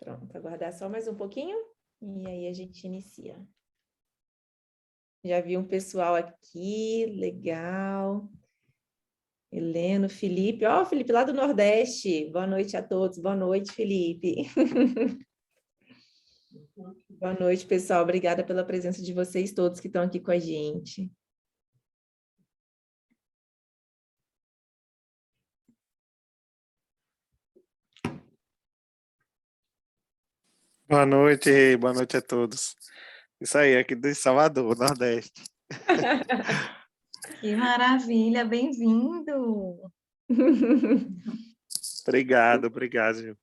Pronto, aguardar só mais um pouquinho e aí a gente inicia. Já vi um pessoal aqui, legal. Heleno, Felipe. Ó, Felipe lá do Nordeste. Boa noite a todos. Boa noite, Felipe. Boa noite, pessoal. Obrigada pela presença de vocês todos que estão aqui com a gente. Boa noite a todos. Isso aí, aqui de Salvador, Nordeste. Que maravilha, bem-vindo! Obrigado, Gil.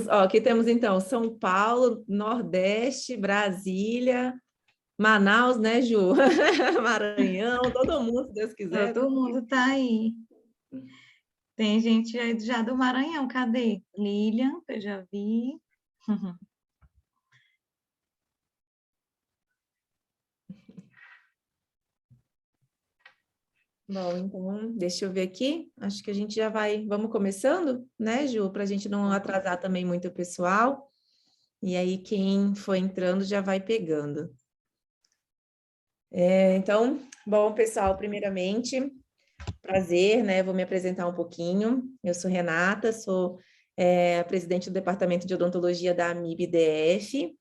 Aqui temos, então, São Paulo, Nordeste, Brasília, Manaus, né, Ju? Maranhão, todo mundo, se Deus quiser. Todo mundo está aí. Tem gente aí já do Maranhão, cadê? Lilian, eu já vi. Bom, então, deixa eu ver aqui. Acho que a gente já vamos começando, né, Ju? Para a gente não atrasar também muito o pessoal. E aí, quem for entrando já vai pegando. Então, bom, pessoal, primeiramente, prazer, né? Vou me apresentar um pouquinho. Eu sou Renata, sou a presidente do Departamento de Odontologia da AMIB-DF.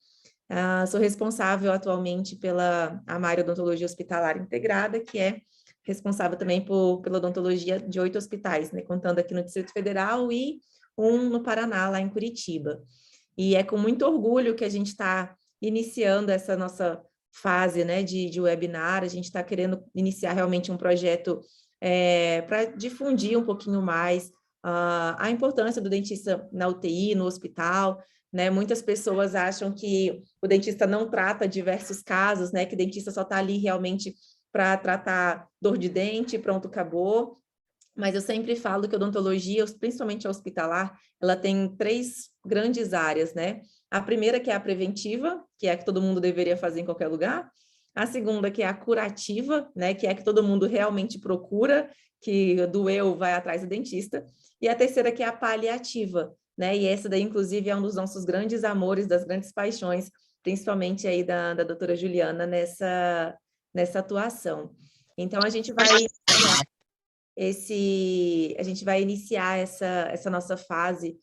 Sou responsável atualmente pela Amari Odontologia Hospitalar Integrada, que é responsável também pela odontologia de 8 hospitais, né? Contando aqui no Distrito Federal e um no Paraná, lá em Curitiba. E é com muito orgulho que a gente está iniciando essa nossa fase, né, de webinar. A gente está querendo iniciar realmente um projeto para difundir um pouquinho mais a importância do dentista na UTI, no hospital, né? Muitas pessoas acham que o dentista não trata diversos casos, né? Que o dentista só está ali realmente para tratar dor de dente, pronto, acabou. Mas eu sempre falo que a odontologia, principalmente a hospitalar, ela tem 3 grandes áreas, né? A primeira que é a preventiva, que é a que todo mundo deveria fazer em qualquer lugar. A segunda que é a curativa, né? Que é a que todo mundo realmente procura, que doeu, vai atrás do dentista. E a terceira que é a paliativa, né? E essa daí, inclusive, é um dos nossos grandes amores, das grandes paixões, principalmente aí da doutora Juliana nessa atuação. Então, a gente vai iniciar essa nossa fase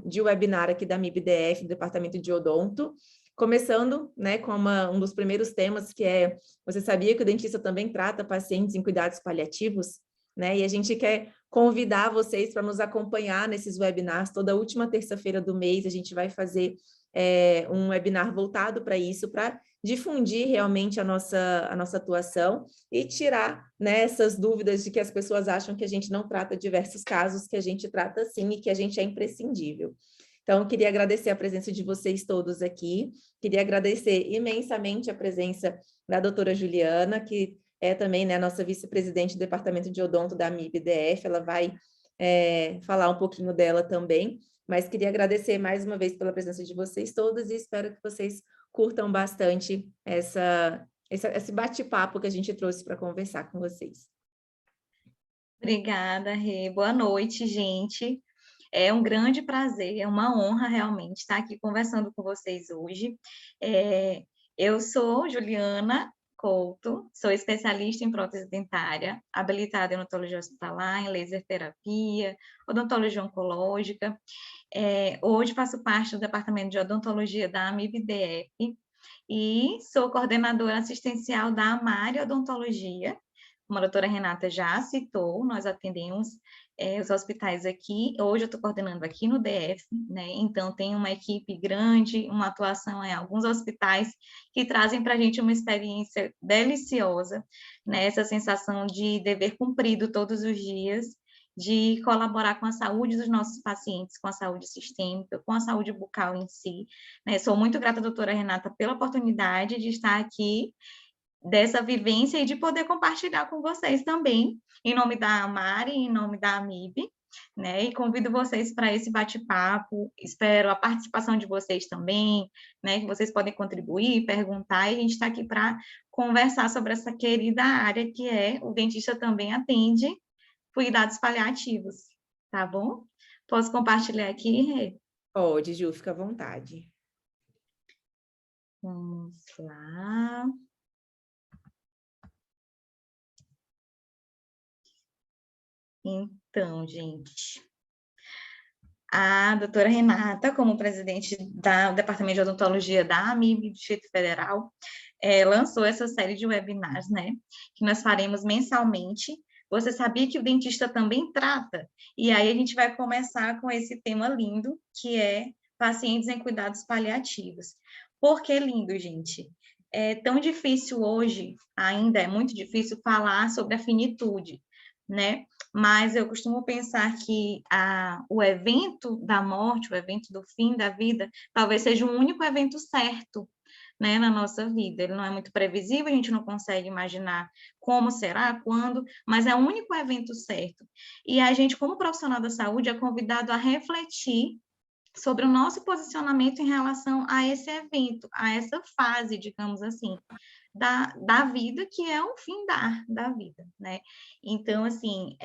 de webinar aqui da MIB-DF, do Departamento de Odonto, começando, né, com um dos primeiros temas, que é, você sabia que o dentista também trata pacientes em cuidados paliativos? Né? E a gente quer convidar vocês para nos acompanhar nesses webinars. Toda última terça-feira do mês a gente vai fazer um webinar voltado para isso, para difundir realmente a nossa atuação e tirar, né, essas dúvidas de que as pessoas acham que a gente não trata diversos casos, que a gente trata sim e que a gente é imprescindível. Então, eu queria agradecer a presença de vocês todos aqui, queria agradecer imensamente a presença da doutora Juliana, que é também, né, nossa vice-presidente do Departamento de Odonto da MIB-DF, ela vai falar um pouquinho dela também, mas queria agradecer mais uma vez pela presença de vocês todos e espero que vocês curtam bastante esse bate-papo que a gente trouxe para conversar com vocês. Obrigada, Rê. Boa noite, gente. É um grande prazer, é uma honra realmente estar aqui conversando com vocês hoje. Eu sou Juliana Couto, sou especialista em prótese dentária, habilitada em odontologia hospitalar, em laser terapia, odontologia oncológica. Hoje faço parte do Departamento de Odontologia da AMIB-DF e sou coordenadora assistencial da Amari Odontologia. Como a doutora Renata já citou, nós atendemos os hospitais aqui. Hoje eu estou coordenando aqui no DF, né? Então tem uma equipe grande, uma atuação em alguns hospitais que trazem para a gente uma experiência deliciosa, né? Essa sensação de dever cumprido todos os dias, de colaborar com a saúde dos nossos pacientes, com a saúde sistêmica, com a saúde bucal em si, né? Sou muito grata, doutora Renata, pela oportunidade de estar aqui, dessa vivência e de poder compartilhar com vocês também, em nome da Amari, em nome da AMIB, né? E convido vocês para esse bate-papo, espero a participação de vocês também, né? Que vocês podem contribuir, perguntar, e a gente está aqui para conversar sobre essa querida área que o dentista também atende cuidados paliativos, tá bom? Posso compartilhar aqui, Rê? Pode, Ju, fica à vontade. Vamos lá. Então, gente, a doutora Renata, como presidente do Departamento de Odontologia da AMIB, do Distrito Federal, lançou essa série de webinars, né, que nós faremos mensalmente. Você sabia que o dentista também trata? E aí a gente vai começar com esse tema lindo, que é pacientes em cuidados paliativos. Por que lindo, gente? É tão difícil hoje, ainda é muito difícil falar sobre a finitude, né? Mas eu costumo pensar que o evento da morte, o evento do fim da vida, talvez seja o único evento certo, né, na nossa vida. Ele não é muito previsível, a gente não consegue imaginar como será, quando, mas é o único evento certo. E a gente, como profissional da saúde, é convidado a refletir sobre o nosso posicionamento em relação a esse evento, a essa fase, digamos assim, da vida, que é o fim da vida, né? Então, assim,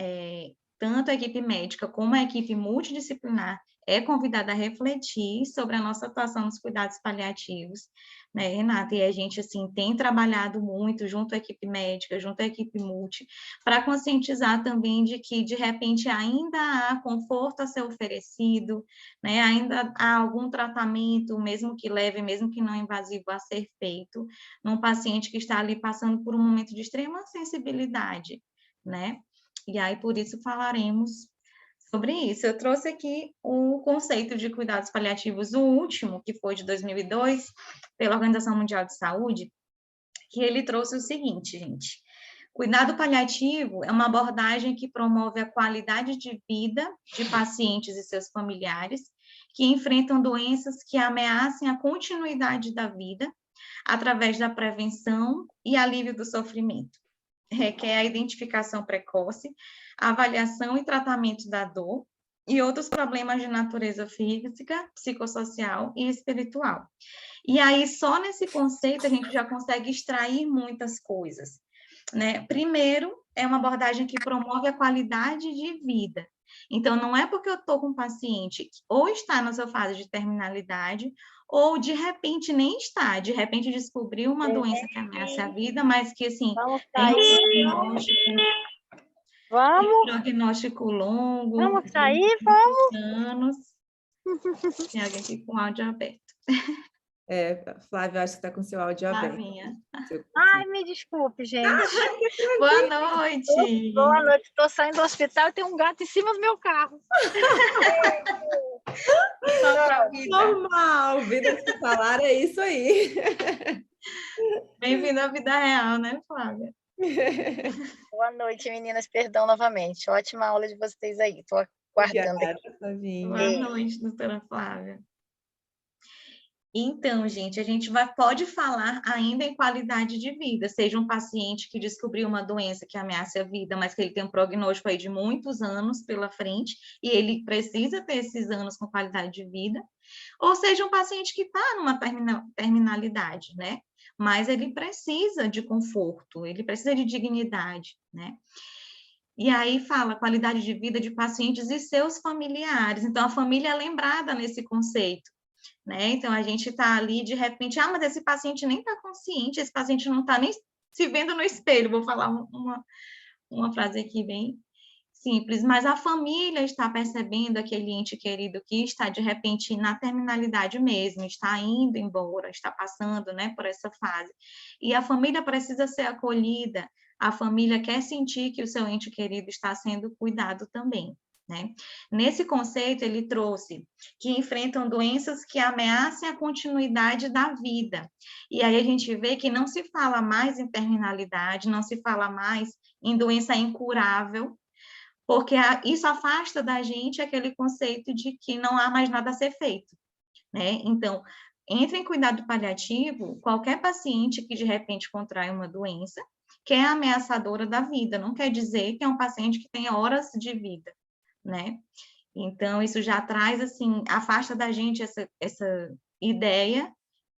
tanto a equipe médica como a equipe multidisciplinar é convidada a refletir sobre a nossa atuação nos cuidados paliativos, né, Renata? E a gente, assim, tem trabalhado muito junto à equipe médica, junto à equipe multi, para conscientizar também de que, de repente, ainda há conforto a ser oferecido, né? Ainda há algum tratamento, mesmo que leve, mesmo que não invasivo, a ser feito num paciente que está ali passando por um momento de extrema sensibilidade, né? E aí, por isso, falaremos sobre isso. Eu trouxe aqui o conceito de cuidados paliativos, o último, que foi de 2002, pela Organização Mundial de Saúde, que ele trouxe o seguinte, gente. Cuidado paliativo é uma abordagem que promove a qualidade de vida de pacientes e seus familiares que enfrentam doenças que ameacem a continuidade da vida através da prevenção e alívio do sofrimento. Requer a identificação precoce, avaliação e tratamento da dor e outros problemas de natureza física, psicossocial e espiritual. E aí, só nesse conceito, a gente já consegue extrair muitas coisas, né? Primeiro, é uma abordagem que promove a qualidade de vida. Então, não é porque eu estou com um paciente que ou está na sua fase de terminalidade, ou de repente nem está, de repente descobriu uma doença que ameaça a vida, mas que, assim, tem um diagnóstico longo, Vamos sair, vamos. anos. Tem alguém aqui com áudio aberto. Flávia, acho que está com seu áudio aberto. Flavinha. Ai, me desculpe, gente. Boa noite. Boa noite. Estou saindo do hospital e tem um gato em cima do meu carro. Normal, vida hospitalar é isso aí. Bem-vindo à vida real, né, Flávia? Boa noite, meninas. Perdão novamente. Ótima aula de vocês aí. Estou aguardando aqui. Boa noite, doutora Flávia. Então, gente, a gente pode falar ainda em qualidade de vida, seja um paciente que descobriu uma doença que ameaça a vida, mas que ele tem um prognóstico aí de muitos anos pela frente, e ele precisa ter esses anos com qualidade de vida, ou seja um paciente que está numa terminalidade, né? Mas ele precisa de conforto, ele precisa de dignidade, né? E aí fala qualidade de vida de pacientes e seus familiares. Então, a família é lembrada nesse conceito, né? Então, a gente está ali, de repente, mas esse paciente nem está consciente, esse paciente não está nem se vendo no espelho. Vou falar uma frase aqui bem simples, mas a família está percebendo aquele ente querido que está, de repente, na terminalidade mesmo, está indo embora, está passando, né, por essa fase. E a família precisa ser acolhida, a família quer sentir que o seu ente querido está sendo cuidado também, né? Nesse conceito, ele trouxe que enfrentam doenças que ameacem a continuidade da vida. E aí a gente vê que não se fala mais em terminalidade, não se fala mais em doença incurável, porque isso afasta da gente aquele conceito de que não há mais nada a ser feito, né? Então, entra em cuidado paliativo qualquer paciente que de repente contrai uma doença que é ameaçadora da vida, não quer dizer que é um paciente que tem horas de vida, né? Então, isso já traz, assim, afasta da gente essa ideia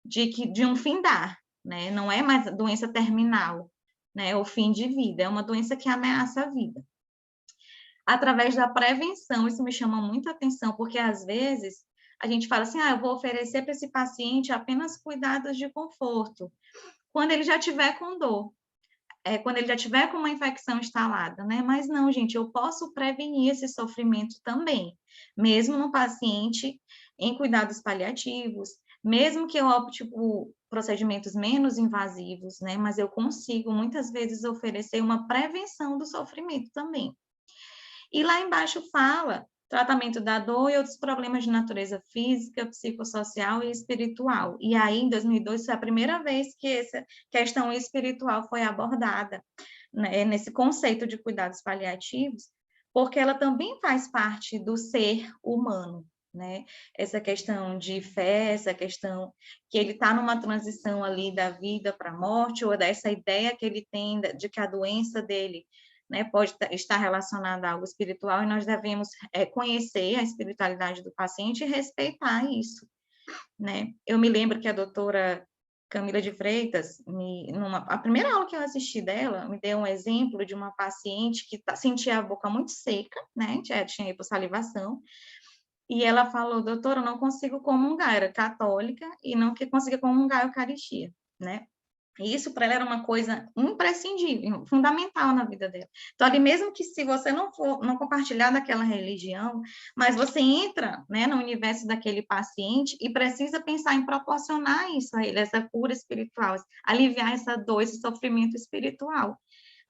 de um findar, né? Não é mais doença terminal, né? O fim de vida, é uma doença que ameaça a vida. Através da prevenção, isso me chama muita atenção, porque às vezes a gente fala assim, eu vou oferecer para esse paciente apenas cuidados de conforto, quando ele já tiver com dor. Quando ele já tiver com uma infecção instalada, né? Mas não, gente, eu posso prevenir esse sofrimento também, mesmo no paciente em cuidados paliativos, mesmo que eu opte por procedimentos menos invasivos, né? Mas eu consigo, muitas vezes, oferecer uma prevenção do sofrimento também. E lá embaixo fala tratamento da dor e outros problemas de natureza física, psicossocial e espiritual. E aí, em 2002, foi a primeira vez que essa questão espiritual foi abordada, né, nesse conceito de cuidados paliativos, porque ela também faz parte do ser humano, né? Essa questão de fé, essa questão que ele está numa transição ali da vida para a morte, ou dessa ideia que ele tem de que a doença dele, né, pode estar relacionada a algo espiritual, e nós devemos conhecer a espiritualidade do paciente e respeitar isso, né? Eu me lembro que a doutora Camila de Freitas, a primeira aula que eu assisti dela, me deu um exemplo de uma paciente que sentia a boca muito seca, né, já tinha hipossalivação, e ela falou, doutora, eu não consigo comungar, era católica, e não conseguia comungar a Eucaristia, né? E isso para ela era uma coisa imprescindível, fundamental na vida dela. Então, ali mesmo que se você não compartilhar daquela religião, mas você entra, né, no universo daquele paciente e precisa pensar em proporcionar isso a ele, essa cura espiritual, aliviar essa dor, esse sofrimento espiritual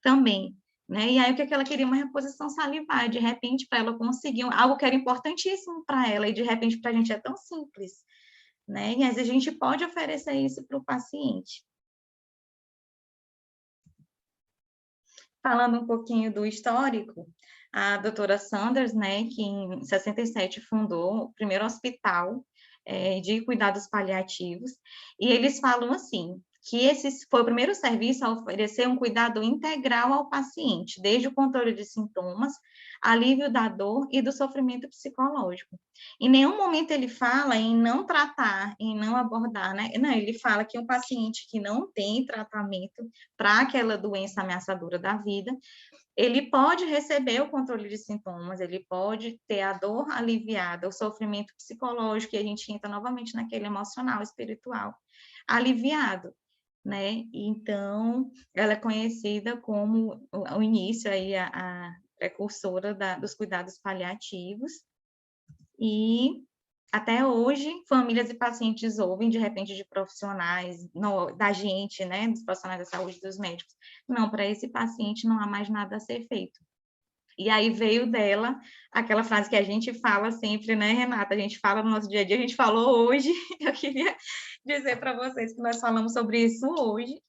também, né? E aí o que ela queria? Uma reposição salivar, de repente para ela conseguir algo que era importantíssimo para ela, e de repente para a gente é tão simples, né? E às vezes a gente pode oferecer isso para o paciente. Falando um pouquinho do histórico, a doutora Sanders, né, que em 67 fundou o primeiro hospital de cuidados paliativos, e eles falam assim, que esse foi o primeiro serviço a oferecer um cuidado integral ao paciente, desde o controle de sintomas, alívio da dor e do sofrimento psicológico. Em nenhum momento ele fala em não tratar, em não abordar, né? Não, ele fala que um paciente que não tem tratamento para aquela doença ameaçadora da vida, ele pode receber o controle de sintomas, ele pode ter a dor aliviada, o sofrimento psicológico, e a gente entra novamente naquele emocional, espiritual, aliviado, né? Então, ela é conhecida como o início aí, a precursora dos cuidados paliativos, e até hoje, famílias e pacientes ouvem, de repente, de profissionais, da gente, né, dos profissionais da saúde, dos médicos, não, para esse paciente não há mais nada a ser feito. E aí veio dela aquela frase que a gente fala sempre, né, Renata? A gente fala no nosso dia a dia, a gente falou hoje, eu queria dizer para vocês que nós falamos sobre isso hoje,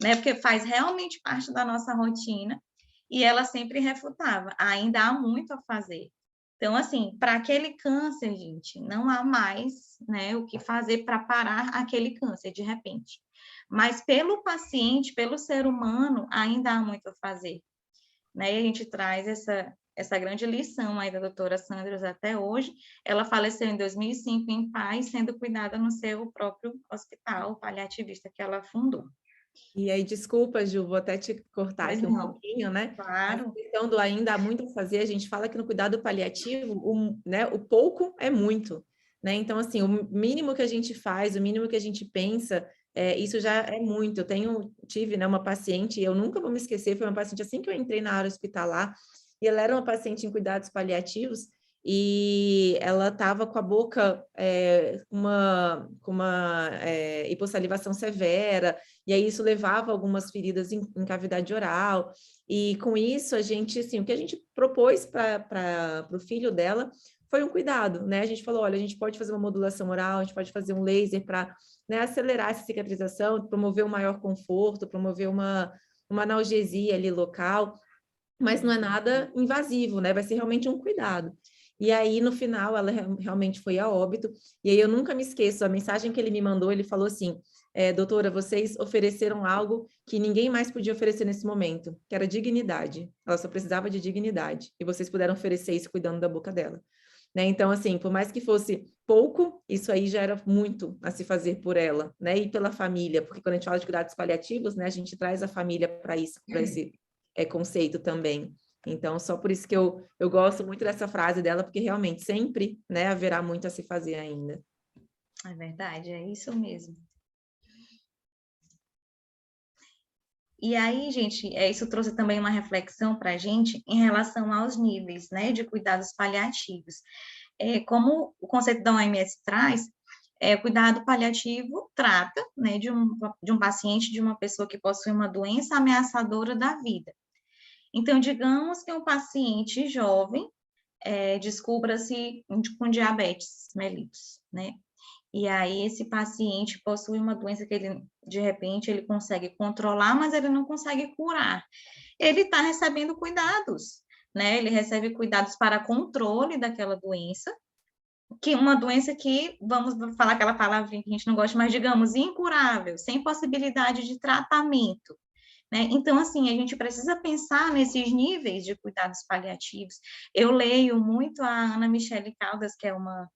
né, porque faz realmente parte da nossa rotina, e ela sempre refutava, ainda há muito a fazer. Então, assim, para aquele câncer, gente, não há mais, né, o que fazer para parar aquele câncer, de repente. Mas pelo paciente, pelo ser humano, ainda há muito a fazer, né? E a gente traz essa grande lição aí da doutora Sanders até hoje. Ela faleceu em 2005 em paz, sendo cuidada no seu próprio hospital paliativista que ela fundou. E aí, desculpa, Ju, vou até te cortar Mas aqui não, um pouquinho, né? claro. A questão do ainda há muito a fazer, a gente fala que no cuidado paliativo, né, o pouco é muito, né? Então, assim, o mínimo que a gente faz, o mínimo que a gente pensa, isso já é muito. Eu tive, né, uma paciente, eu nunca vou me esquecer, foi uma paciente assim que eu entrei na área hospitalar, e ela era uma paciente em cuidados paliativos, e ela estava com a boca com uma hipossalivação severa, e aí isso levava a algumas feridas em cavidade oral, e com isso a gente, assim, o que a gente propôs para o filho dela foi um cuidado, né? A gente falou, olha, a gente pode fazer uma modulação oral, a gente pode fazer um laser para, né, acelerar essa cicatrização, promover um maior conforto, promover uma analgesia ali local, mas não é nada invasivo, né? Vai ser realmente um cuidado. E aí, no final, ela realmente foi a óbito. E aí, eu nunca me esqueço, a mensagem que ele me mandou, ele falou assim, doutora, vocês ofereceram algo que ninguém mais podia oferecer nesse momento, que era dignidade. Ela só precisava de dignidade. E vocês puderam oferecer isso cuidando da boca dela. Né? Então, assim, por mais que fosse pouco, isso aí já era muito a se fazer por ela, né? E pela família, porque quando a gente fala de cuidados paliativos, né, a gente traz a família para isso, para esse conceito também. Então, só por isso que eu gosto muito dessa frase dela, porque realmente sempre, né, haverá muito a se fazer ainda. É verdade, é isso mesmo. E aí, gente, isso trouxe também uma reflexão para a gente em relação aos níveis, né, de cuidados paliativos. Como o conceito da OMS traz, cuidado paliativo trata, né, de um paciente, de uma pessoa que possui uma doença ameaçadora da vida. Então, digamos que um paciente jovem descubra-se com diabetes mellitus, né? E aí esse paciente possui uma doença que ele, de repente, ele consegue controlar, mas ele não consegue curar. Ele está recebendo cuidados, né? Ele recebe cuidados para controle daquela doença, que uma doença que, vamos falar aquela palavrinha que a gente não gosta, mas digamos, incurável, sem possibilidade de tratamento, né? Então, assim, a gente precisa pensar nesses níveis de cuidados paliativos. Eu leio muito a Ana Michele Caldas, que é uma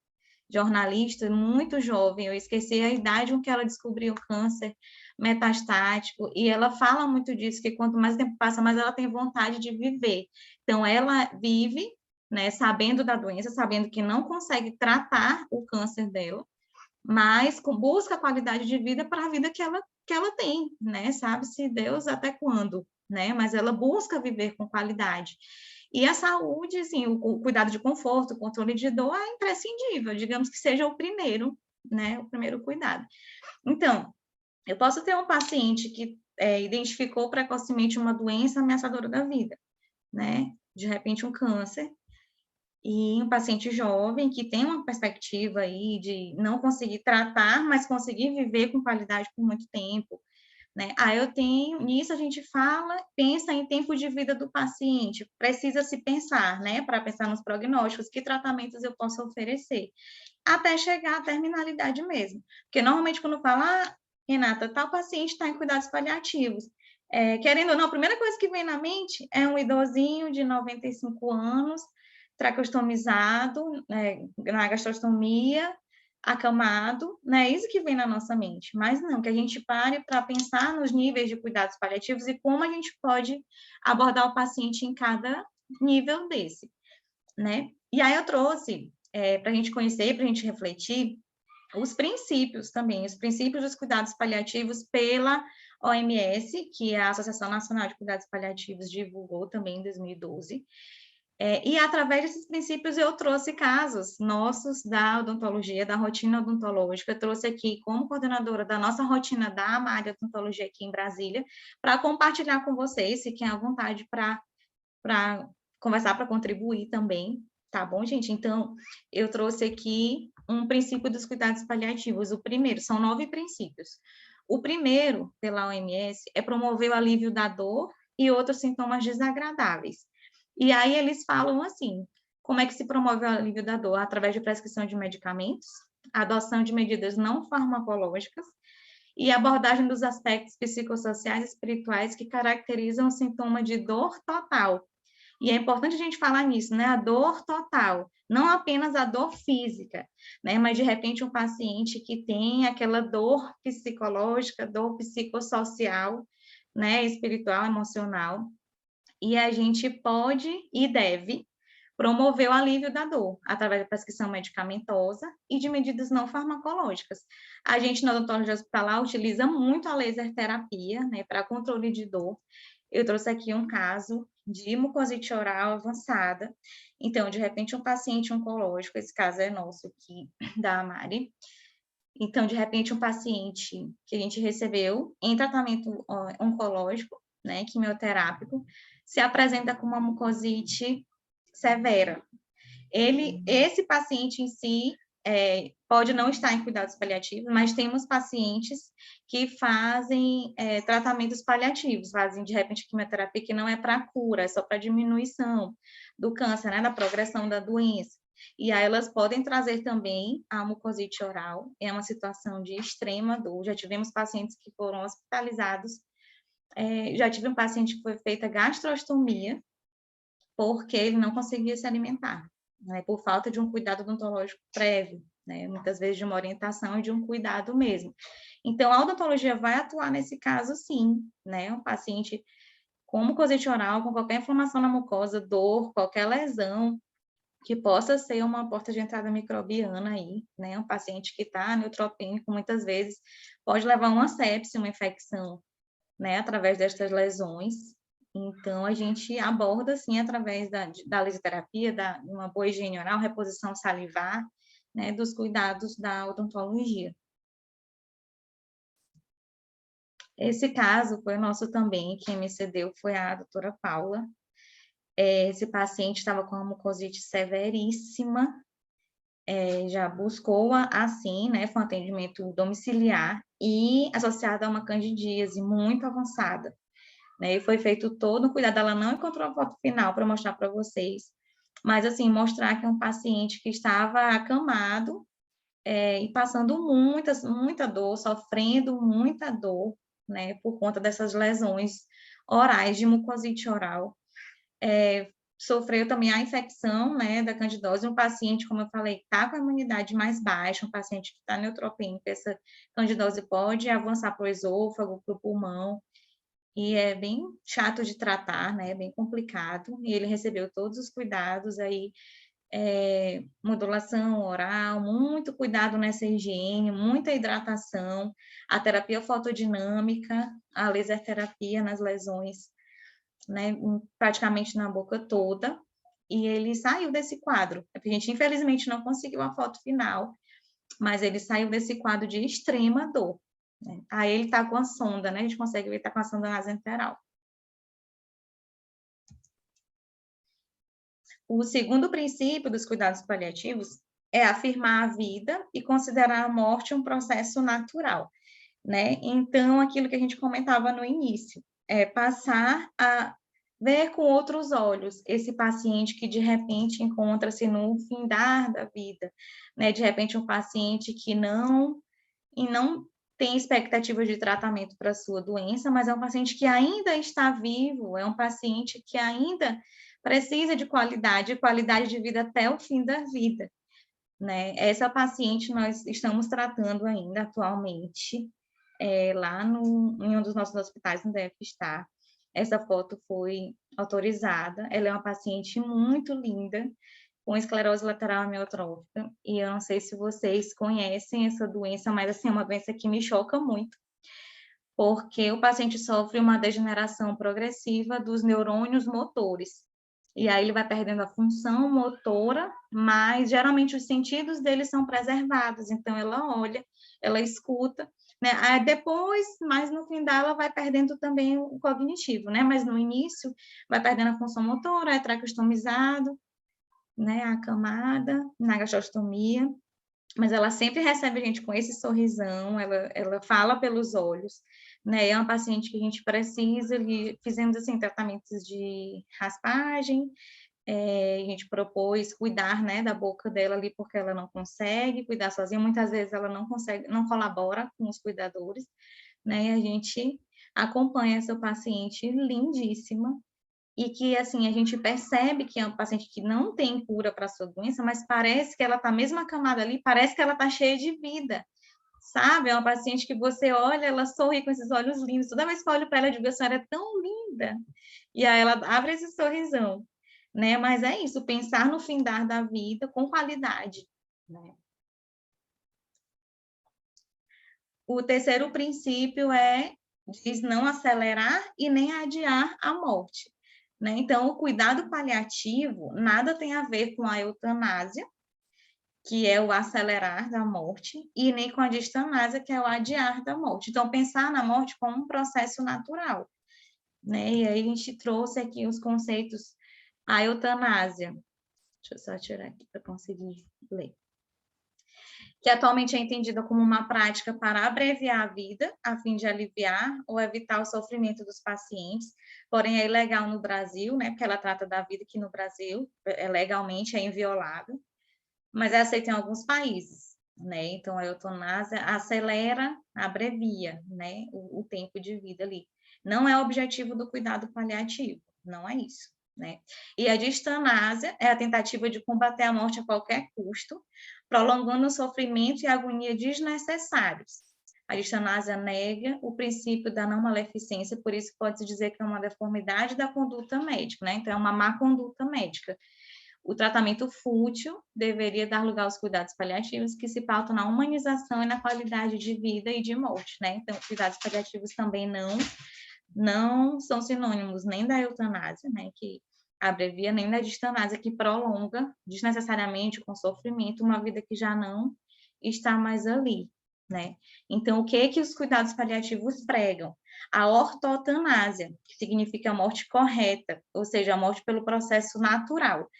jornalista muito jovem, eu esqueci a idade com que ela descobriu o câncer metastático, e ela fala muito disso, que quanto mais tempo passa, mais ela tem vontade de viver. Então, ela vive, né, sabendo da doença, sabendo que não consegue tratar o câncer dela, mas busca a qualidade de vida para a vida que ela tem, né? Sabe-se Deus até quando, né? Mas ela busca viver com qualidade. E a saúde, assim, o cuidado de conforto, o controle de dor é imprescindível, digamos que seja o primeiro, né? O primeiro cuidado. Então, eu posso ter um paciente que identificou precocemente uma doença ameaçadora da vida, né? De repente, um câncer, e um paciente jovem que tem uma perspectiva aí de não conseguir tratar, mas conseguir viver com qualidade por muito tempo, né? Nisso a gente pensa em tempo de vida do paciente, precisa se pensar, né, para pensar nos prognósticos, que tratamentos eu posso oferecer, até chegar à terminalidade mesmo. Porque normalmente quando fala, Renata, tal paciente está em cuidados paliativos, querendo ou não, a primeira coisa que vem na mente é um idosinho de 95 anos, traqueostomizado, na gastrostomia, acamado, né? Isso que vem na nossa mente. Mas não, que a gente pare para pensar nos níveis de cuidados paliativos e como a gente pode abordar o paciente em cada nível desse, né? E aí eu trouxe para a gente conhecer, para a gente refletir, os princípios também, os princípios dos cuidados paliativos pela OMS, que é a Associação Nacional de Cuidados Paliativos divulgou também em 2012. E através desses princípios eu trouxe casos nossos da odontologia, da rotina odontológica, eu trouxe aqui como coordenadora da nossa rotina da Amália Odontologia aqui em Brasília, para compartilhar com vocês, fiquem à vontade para conversar, para contribuir também, tá bom, gente? Então, eu trouxe aqui um princípio dos cuidados paliativos. O primeiro, são 9 princípios. O primeiro, pela OMS, é promover o alívio da dor e outros sintomas desagradáveis. E aí eles falam assim, como é que se promove o alívio da dor? Através de prescrição de medicamentos, adoção de medidas não farmacológicas e abordagem dos aspectos psicossociais e espirituais que caracterizam o sintoma de dor total. E é importante a gente falar nisso, né? A dor total, não apenas a dor física, né? Mas de repente um paciente que tem aquela dor psicológica, dor psicossocial, né? Espiritual, emocional. E a gente pode e deve promover o alívio da dor através da prescrição medicamentosa e de medidas não farmacológicas. A gente, na odontologia hospitalar, utiliza muito a laser terapia, né, para controle de dor. Eu trouxe aqui um caso de mucosite oral avançada. Então, de repente, um paciente oncológico, esse caso é nosso aqui, da Mari. Então, de repente, um paciente que a gente recebeu em tratamento oncológico, né, quimioterápico, se apresenta com uma mucosite severa. Esse paciente em si pode não estar em cuidados paliativos, mas temos pacientes que fazem tratamentos paliativos, fazem de repente quimioterapia que não é para cura, é só para diminuição do câncer, né, da progressão da doença. E aí elas podem trazer também a mucosite oral, é uma situação de extrema dor. Já tivemos pacientes que foram hospitalizados, já tive um paciente que foi feita gastrostomia, porque ele não conseguia se alimentar, né, por falta de um cuidado odontológico prévio, né, muitas vezes de uma orientação e de um cuidado mesmo. Então, a odontologia vai atuar nesse caso, sim, né, um paciente com mucosite oral, com qualquer inflamação na mucosa, dor, qualquer lesão, que possa ser uma porta de entrada microbiana aí, né? Um paciente que está neutropênico, muitas vezes, pode levar a uma sepse, uma infecção, né? Através destas lesões. Então, a gente aborda, assim, através da lisoterapia, uma boa higiene oral, reposição salivar, né? Dos cuidados da odontologia. Esse caso foi o nosso também, quem me cedeu foi a doutora Paula. Esse paciente estava com uma mucosite severíssima, já buscou assim, né, foi um atendimento domiciliar e associado a uma candidíase muito avançada, né, e foi feito todo o cuidado, ela não encontrou a foto final para mostrar para vocês, mas assim, mostrar que é um paciente que estava acamado e passando muita dor, sofrendo muita dor, né, por conta dessas lesões orais de mucosite oral. Sofreu também a infecção, né, da candidose, um paciente, como eu falei, está com a imunidade mais baixa, um paciente que está neutropênico, essa candidose pode avançar para o esôfago, para o pulmão, e é bem chato de tratar, né, bem complicado, e ele recebeu todos os cuidados aí, modulação oral, muito cuidado nessa higiene, muita hidratação, a terapia fotodinâmica, a laser terapia nas lesões, né, praticamente na boca toda, e ele saiu desse quadro. A gente, infelizmente, não conseguiu a foto final, mas ele saiu desse quadro de extrema dor, né? Aí ele está com a sonda, né? A gente consegue ver que está com a sonda nasoenteral. O segundo princípio dos cuidados paliativos é afirmar a vida e considerar a morte um processo natural, né? Então, aquilo que a gente comentava no início, é passar a ver com outros olhos esse paciente que, de repente, encontra-se no findar da vida, né? De repente, um paciente que não tem expectativa de tratamento para a sua doença, mas é um paciente que ainda está vivo, é um paciente que ainda precisa de qualidade de vida até o fim da vida, né? Essa paciente nós estamos tratando ainda atualmente, lá em um dos nossos hospitais, no DF está. Essa foto foi autorizada, ela é uma paciente muito linda, com esclerose lateral amiotrófica, e eu não sei se vocês conhecem essa doença, mas assim, é uma doença que me choca muito, porque o paciente sofre uma degeneração progressiva dos neurônios motores, e aí ele vai perdendo a função motora, mas geralmente os sentidos dele são preservados, então ela olha, ela escuta, né? Aí depois, mais no fim dela, vai perdendo também o cognitivo, né? Mas no início vai perdendo a função motora, é traqueostomizado, né? A camada, na gastrostomia, mas ela sempre recebe a gente com esse sorrisão, ela fala pelos olhos, né? É uma paciente que a gente precisa, fizemos assim tratamentos de raspagem, a gente propôs cuidar, né, da boca dela ali, porque ela não consegue cuidar sozinha, muitas vezes ela não consegue, não colabora com os cuidadores, né, e a gente acompanha essa paciente lindíssima, e que, assim, a gente percebe que é um paciente que não tem cura para a sua doença, mas parece que ela está mesmo acamada ali, parece que ela está cheia de vida, sabe? É uma paciente que você olha, ela sorri com esses olhos lindos, toda vez que eu olho para ela, eu digo, a senhora é tão linda, e aí ela abre esse sorrisão, né? Mas é isso, pensar no findar da vida com qualidade, né? O terceiro princípio diz não acelerar e nem adiar a morte, né? Então, o cuidado paliativo nada tem a ver com a eutanásia, que é o acelerar da morte, e nem com a distanásia, que é o adiar da morte. Então, pensar na morte como um processo natural, né? E aí a gente trouxe aqui os conceitos, a eutanásia. Deixa eu só tirar aqui para conseguir ler. Que atualmente é entendida como uma prática para abreviar a vida, a fim de aliviar ou evitar o sofrimento dos pacientes, porém é ilegal no Brasil, né, porque ela trata da vida que no Brasil, legalmente é inviolável, mas é aceita em alguns países, né, então a eutanásia acelera, abrevia, né, o tempo de vida ali. Não é o objetivo do cuidado paliativo, não é isso. Né? E a distanásia é a tentativa de combater a morte a qualquer custo, prolongando o sofrimento e a agonia desnecessários, A distanásia nega o princípio da não maleficência, por isso pode-se dizer que é uma deformidade da conduta médica, né? Então, é uma má conduta médica. O tratamento fútil deveria dar lugar aos cuidados paliativos, que se pautam na humanização e na qualidade de vida e de morte, né? Então, cuidados paliativos também não são sinônimos nem da eutanásia, né? Que abrevia, nem da distanásia, que prolonga desnecessariamente com sofrimento uma vida que já não está mais ali, né? Então, o que os cuidados paliativos pregam? A ortotanásia, que significa a morte correta, ou seja, a morte pelo processo natural.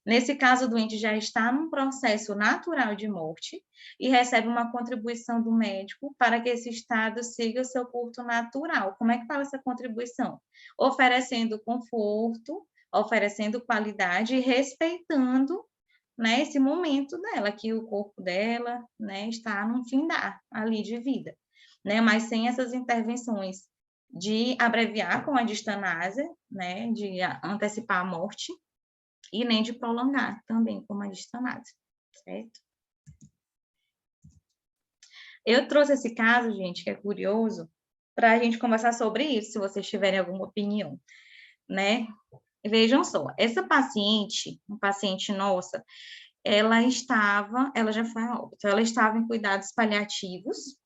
Nesse caso, o doente já está num processo natural de morte e recebe uma contribuição do médico para que esse estado siga o seu curso natural. Como é que fala essa contribuição? Oferecendo conforto, oferecendo qualidade e respeitando, né, esse momento dela, que o corpo dela, né, está num findar ali de vida, né, mas sem essas intervenções de abreviar com a distanásia, né, de antecipar a morte, e nem de prolongar também, como a distanásia, certo? Eu trouxe esse caso, gente, que é curioso, para a gente conversar sobre isso, se vocês tiverem alguma opinião, né? Vejam só, essa paciente, uma paciente nossa, ela já foi a óbito, ela estava em cuidados paliativos,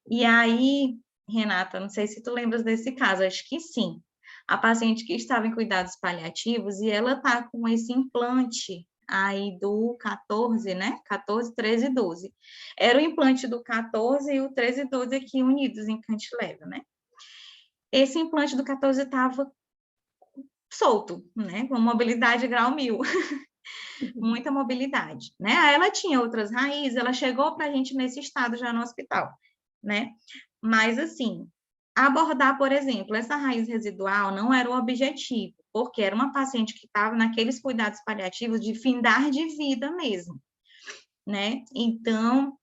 e aí, Renata, não sei se tu lembras desse caso, acho que sim. A paciente que estava em cuidados paliativos e ela está com esse implante aí do 14, né? 14, 13 e 12. Era o implante do 14 e o 13 e 12 aqui unidos em cantilever, né? Esse implante do 14 estava solto, né? Com mobilidade grau 1000. Muita mobilidade, né? Aí ela tinha outras raízes, ela chegou para a gente nesse estado já no hospital, né? Mas, assim, abordar, por exemplo, essa raiz residual não era o objetivo, porque era uma paciente que estava naqueles cuidados paliativos de findar de vida mesmo, né? Então,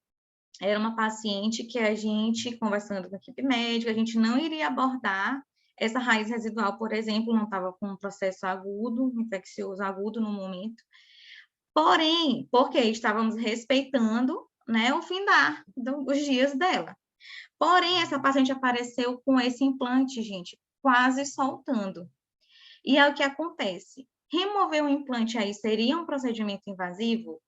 era uma paciente que a gente, conversando com a equipe médica, a gente não iria abordar essa raiz residual, por exemplo, não estava com um processo agudo, infeccioso agudo no momento, porém, porque estávamos respeitando, né, o findar dos dias dela. Porém, essa paciente apareceu com esse implante, gente, quase soltando. E é o que acontece. Remover o implante aí seria um procedimento invasivo?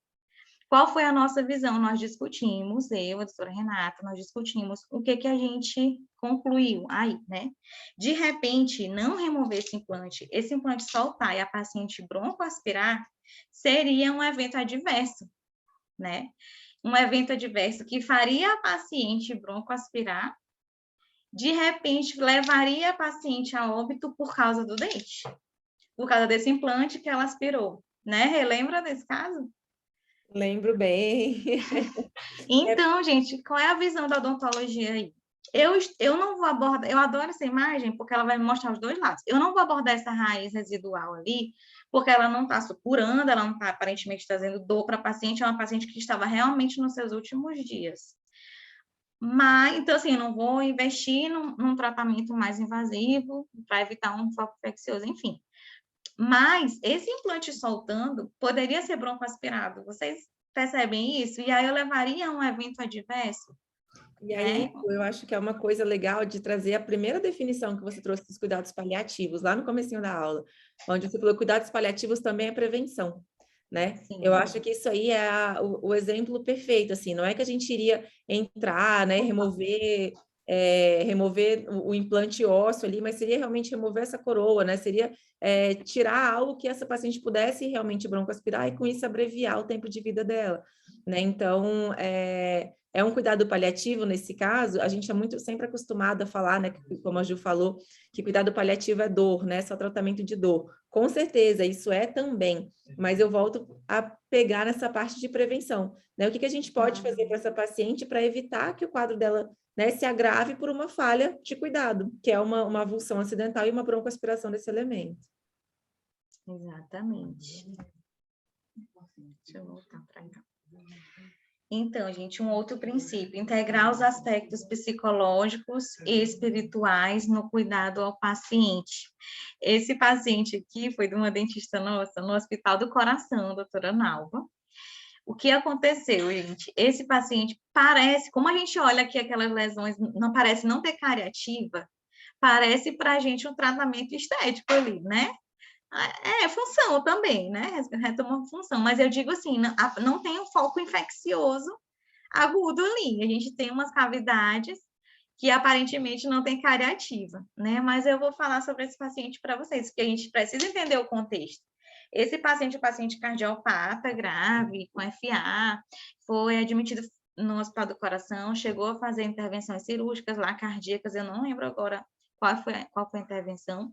Qual foi a nossa visão? Nós discutimos, eu, a doutora Renata, nós discutimos o que a gente concluiu aí, né? De repente, não remover esse implante soltar e a paciente broncoaspirar, seria um evento adverso, né? Um evento adverso que faria a paciente broncoaspirar, de repente, levaria a paciente a óbito por causa do dente, por causa desse implante que ela aspirou, né? Relembra desse caso? Lembro bem. Então, gente, qual é a visão da odontologia aí? Eu não vou abordar, eu adoro essa imagem porque ela vai me mostrar os dois lados. Eu não vou abordar essa raiz residual ali, porque ela não está supurando, ela não está aparentemente trazendo dor para a paciente, é uma paciente que estava realmente nos seus últimos dias. Mas, então, assim, eu não vou investir num tratamento mais invasivo para evitar um foco infeccioso, enfim. Mas esse implante soltando poderia ser broncoaspirado. Vocês percebem isso? E aí eu levaria a um evento adverso. E aí, né? eu acho que é uma coisa legal de trazer a primeira definição que você trouxe dos cuidados paliativos, lá no comecinho da aula, onde você falou que cuidados paliativos também é prevenção, né? Sim. Eu acho que isso aí é o exemplo perfeito, assim, não é que a gente iria entrar, né, remover o implante ósseo ali, mas seria realmente remover essa coroa, né? Seria tirar algo que essa paciente pudesse realmente broncoaspirar e com isso abreviar o tempo de vida dela, né? Então, é um cuidado paliativo nesse caso, a gente é muito sempre acostumado a falar, né, como a Ju falou, que cuidado paliativo é dor, né, só tratamento de dor. Com certeza, isso é também, mas eu volto a pegar nessa parte de prevenção, né? O que a gente pode fazer para essa paciente para evitar que o quadro dela, né, se agrave por uma falha de cuidado, que é uma avulsão acidental e uma broncoaspiração desse elemento. Exatamente. Deixa eu voltar para cá. Então, gente, um outro princípio, integrar os aspectos psicológicos e espirituais no cuidado ao paciente. Esse paciente aqui foi de uma dentista nossa no Hospital do Coração, doutora Nalva. O que aconteceu, gente? Esse paciente parece, como a gente olha aqui aquelas lesões, não parece não ter cárie ativa, parece para a gente um tratamento estético ali, né? É função também, né? Retoma função, mas eu digo assim, não tem um foco infeccioso agudo ali. A gente tem umas cavidades que aparentemente não tem cárie ativa, né? Mas eu vou falar sobre esse paciente para vocês, porque a gente precisa entender o contexto. Esse paciente é um paciente cardiopata grave, com FA, foi admitido no Hospital do Coração, chegou a fazer intervenções cirúrgicas lá, cardíacas, eu não lembro agora qual foi a intervenção,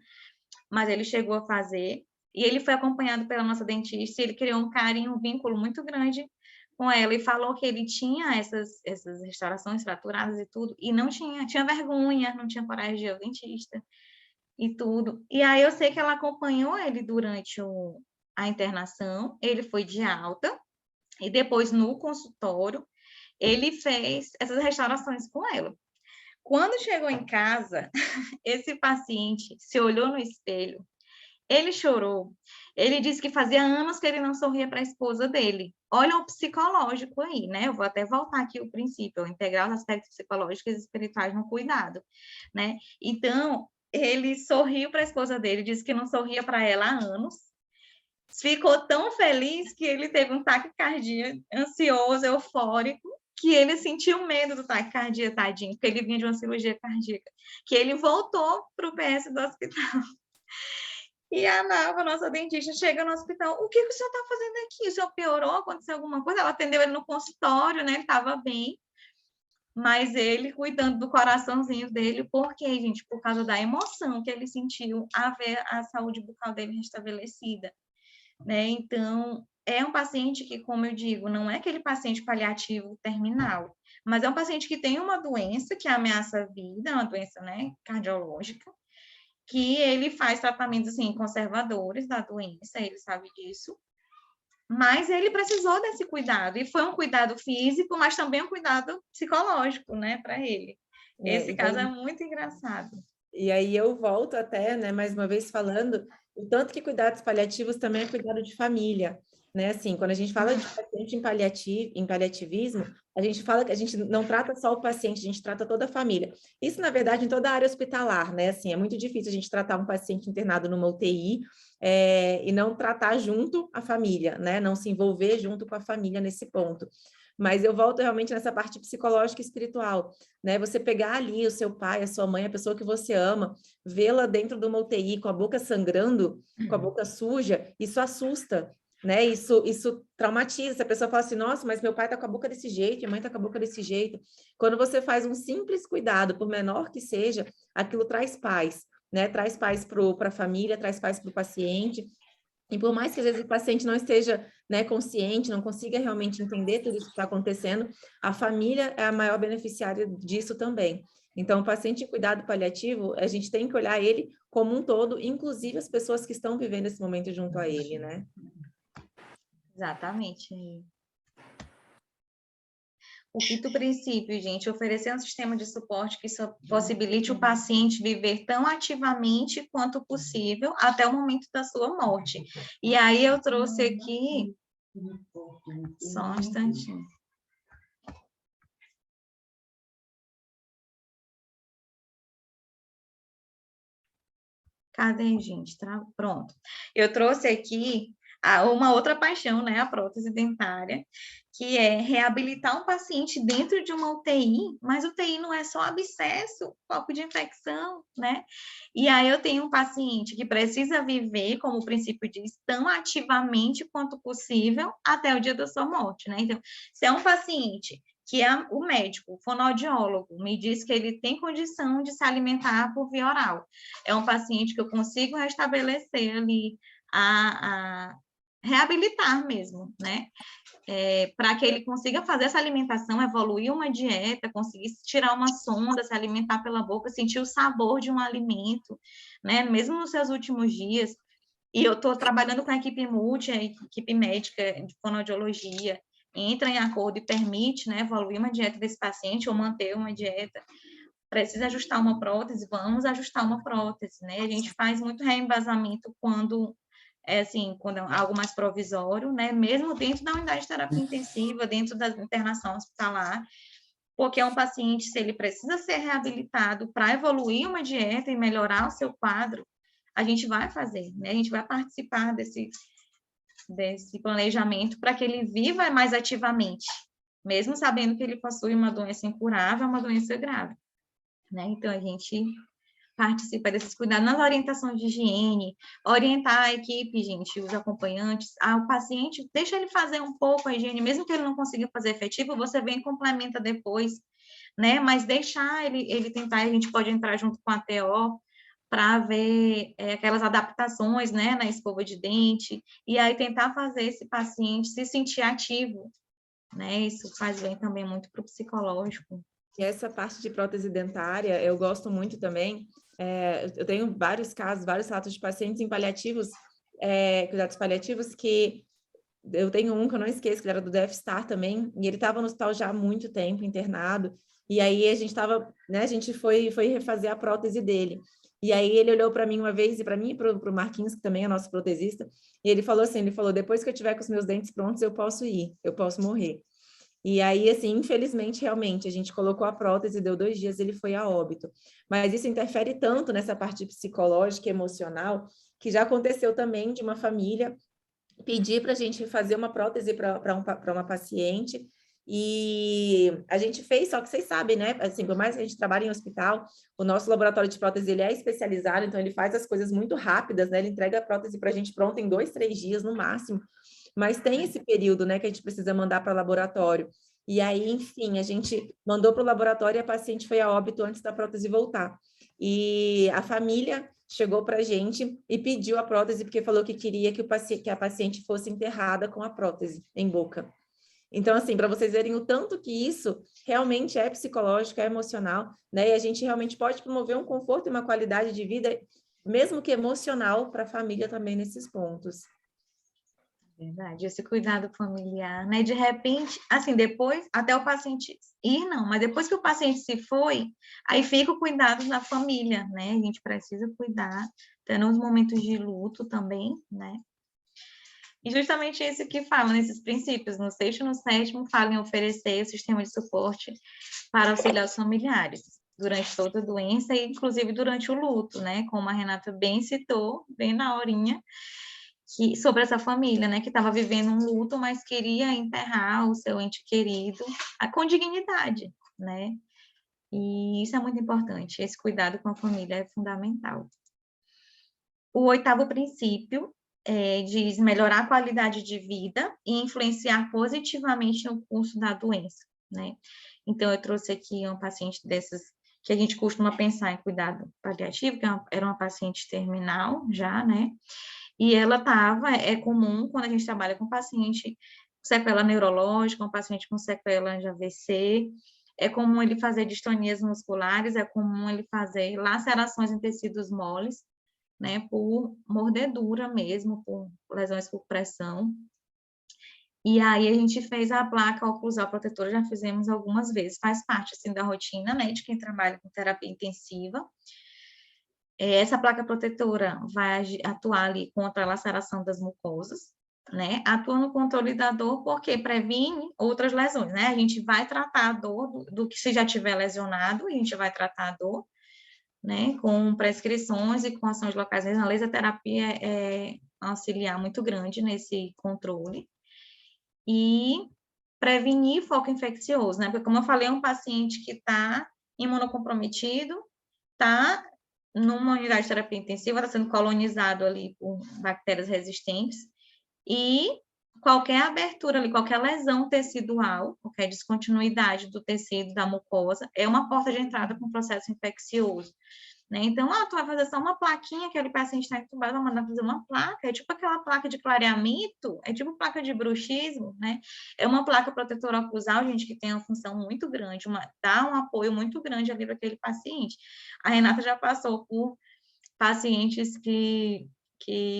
mas ele chegou a fazer, e ele foi acompanhado pela nossa dentista, e ele criou um carinho, um vínculo muito grande com ela, e falou que ele tinha essas restaurações fraturadas e tudo, e não tinha vergonha, não tinha coragem de ir ao dentista, e tudo. E aí eu sei que ela acompanhou ele durante a internação, ele foi de alta, e depois no consultório, ele fez essas restaurações com ela. Quando chegou em casa, esse paciente se olhou no espelho, ele chorou, ele disse que fazia anos que ele não sorria para a esposa dele. Olha o psicológico aí, né? Eu vou até voltar aqui o princípio, integrar os aspectos psicológicos e espirituais no cuidado, né? Então, ele sorriu para a esposa dele, disse que não sorria para ela há anos, ficou tão feliz que ele teve um taquicardia ansioso, eufórico, que ele sentiu medo do taquicardia, tadinho, porque ele vinha de uma cirurgia cardíaca, que ele voltou para o PS do hospital. E a Nava, nossa dentista, chega no hospital, o que o senhor está fazendo aqui? O senhor piorou? Aconteceu alguma coisa? Ela atendeu ele no consultório, né? Ele estava bem, mas ele cuidando do coraçãozinho dele, por quê, gente? Por causa da emoção que ele sentiu a ver a saúde bucal dele restabelecida, né? Então, é um paciente que, como eu digo, não é aquele paciente paliativo terminal, mas é um paciente que tem uma doença que ameaça a vida, uma doença, né, cardiológica, que ele faz tratamentos, assim, conservadores da doença, ele sabe disso, mas ele precisou desse cuidado, e foi um cuidado físico, mas também um cuidado psicológico, né, para ele. Esse caso é muito engraçado. E aí eu volto até, né, mais uma vez falando, o tanto que cuidados paliativos também é cuidado de família, né, assim, quando a gente fala de paciente em paliativismo, a gente fala que a gente não trata só o paciente, a gente trata toda a família. Isso, na verdade, em toda a área hospitalar, né, assim, é muito difícil a gente tratar um paciente internado numa UTI e não tratar junto a família, né, não se envolver junto com a família nesse ponto. Mas eu volto realmente nessa parte psicológica e espiritual, né? Você pegar ali o seu pai, a sua mãe, a pessoa que você ama, vê-la dentro de uma UTI com a boca sangrando, com a boca suja, isso assusta, né? Isso traumatiza. A pessoa fala assim, nossa, mas meu pai tá com a boca desse jeito, minha mãe tá com a boca desse jeito. Quando você faz um simples cuidado, por menor que seja, aquilo traz paz, né? Traz paz para a família, traz paz para o paciente. E por mais que às vezes o paciente não esteja, né, consciente, não consiga realmente entender tudo isso que está acontecendo, a família é a maior beneficiária disso também. Então, o paciente em cuidado paliativo, a gente tem que olhar ele como um todo, inclusive as pessoas que estão vivendo esse momento junto a ele, né? Exatamente. O quinto princípio, gente, oferecer um sistema de suporte que possibilite o paciente viver tão ativamente quanto possível até o momento da sua morte. E aí eu trouxe aqui, só um instantinho. Cadê, gente? Pronto. Eu trouxe aqui uma outra paixão, né? A prótese dentária, que é reabilitar um paciente dentro de uma UTI, mas UTI não é só abscesso, foco de infecção, né? E aí eu tenho um paciente que precisa viver, como o princípio diz, tão ativamente quanto possível até o dia da sua morte, né? Então, se é um paciente que o médico, o fonoaudiólogo, me diz que ele tem condição de se alimentar por via oral. É um paciente que eu consigo restabelecer ali, a reabilitar mesmo, né? Para que ele consiga fazer essa alimentação, evoluir uma dieta, conseguir tirar uma sonda, se alimentar pela boca, sentir o sabor de um alimento, né? Mesmo nos seus últimos dias. E eu estou trabalhando com a equipe multi, a equipe médica de fonoaudiologia, entra em acordo e permite, né, evoluir uma dieta desse paciente ou manter uma dieta. Precisa ajustar uma prótese, vamos ajustar uma prótese, né? A gente faz muito reembasamento quando assim, quando é algo mais provisório, né? Mesmo dentro da unidade de terapia intensiva, dentro da internação hospitalar, porque é um paciente, se ele precisa ser reabilitado para evoluir uma dieta e melhorar o seu quadro, a gente vai fazer, né? A gente vai participar desse planejamento para que ele viva mais ativamente, mesmo sabendo que ele possui uma doença incurável, uma doença grave, né? Então, a gente participa desses cuidados nas orientações de higiene, orientar a equipe, gente, os acompanhantes, o paciente, deixa ele fazer um pouco a higiene, mesmo que ele não consiga fazer efetivo, você vem e complementa depois, né? Mas deixar ele tentar, a gente pode entrar junto com a TO para ver aquelas adaptações, né, na escova de dente, e aí tentar fazer esse paciente se sentir ativo, né? Isso faz bem também muito para o psicológico. E essa parte de prótese dentária, eu gosto muito também. Eu tenho vários casos, vários relatos de pacientes em paliativos, cuidados paliativos, que eu tenho um que eu não esqueço, que ele era do Death Star também, e ele estava no hospital já há muito tempo, internado, e aí a gente estava, né, a gente foi refazer a prótese dele. E aí ele olhou para mim uma vez, e para mim e para o Marquinhos, que também é nosso protesista, e ele falou assim, depois que eu tiver com os meus dentes prontos, eu posso ir, eu posso morrer. E aí, assim, infelizmente, realmente, a gente colocou a prótese, deu 2 dias, ele foi a óbito. Mas isso interfere tanto nessa parte psicológica e emocional, que já aconteceu também de uma família pedir para a gente fazer uma prótese para uma paciente, e a gente fez, só que vocês sabem, né? Assim, por mais que a gente trabalhe em hospital, o nosso laboratório de prótese, ele é especializado, então ele faz as coisas muito rápidas, né? Ele entrega a prótese para a gente pronta em 2, 3 dias no máximo, mas tem esse período, né, que a gente precisa mandar para o laboratório. E aí, enfim, a gente mandou para o laboratório e a paciente foi a óbito antes da prótese voltar. E a família chegou para a gente e pediu a prótese porque falou que queria que a paciente fosse enterrada com a prótese em boca. Então, assim, para vocês verem o tanto que isso realmente é psicológico, é emocional, né? E a gente realmente pode promover um conforto e uma qualidade de vida, mesmo que emocional, para a família também nesses pontos. Verdade, esse cuidado familiar, né? De repente, assim, depois, até o paciente ir, não, mas depois que o paciente se foi, aí fica o cuidado da família, né? A gente precisa cuidar, até nos momentos de luto também, né? E justamente isso que fala nesses princípios, no 6º e no 7º, fala em oferecer o sistema de suporte para auxiliar os familiares durante toda a doença e, inclusive, durante o luto, né? Como a Renata bem citou, bem na horinha, sobre essa família, né, que estava vivendo um luto, mas queria enterrar o seu ente querido com dignidade, né? E isso é muito importante, esse cuidado com a família é fundamental. O 8º princípio diz melhorar a qualidade de vida e influenciar positivamente no curso da doença, né? Então, eu trouxe aqui um paciente dessas que a gente costuma pensar em cuidado paliativo, que era uma paciente terminal já, né? E ela estava, é comum quando a gente trabalha com paciente com sequela neurológica, um paciente com sequela de AVC, é comum ele fazer distonias musculares, é comum ele fazer lacerações em tecidos moles, né, por mordedura mesmo, por lesões por pressão. E aí a gente fez a placa oclusal protetora, já fizemos algumas vezes, faz parte, assim, da rotina, né, de quem trabalha com terapia intensiva. Essa placa protetora vai atuar ali contra a laceração das mucosas, né? Atua no controle da dor porque previne outras lesões, né? A gente vai tratar a dor do que se já tiver lesionado, a gente vai tratar a dor, né? Com prescrições e com ações locais. A laser terapia é auxiliar muito grande nesse controle. E prevenir foco infeccioso, né? Porque, como eu falei, é um paciente que está imunocomprometido, está numa unidade de terapia intensiva, está sendo colonizado ali por bactérias resistentes, e qualquer abertura ali, qualquer lesão tecidual, qualquer descontinuidade do tecido da mucosa, é uma porta de entrada para um processo infeccioso, né? Então, tu vai fazer só uma plaquinha, aquele paciente está entubado, vai mandar fazer uma placa, é tipo aquela placa de clareamento, é tipo placa de bruxismo, né? É uma placa protetora oclusal, gente, que tem uma função muito grande, dá um apoio muito grande ali para aquele paciente. A Renata já passou por pacientes que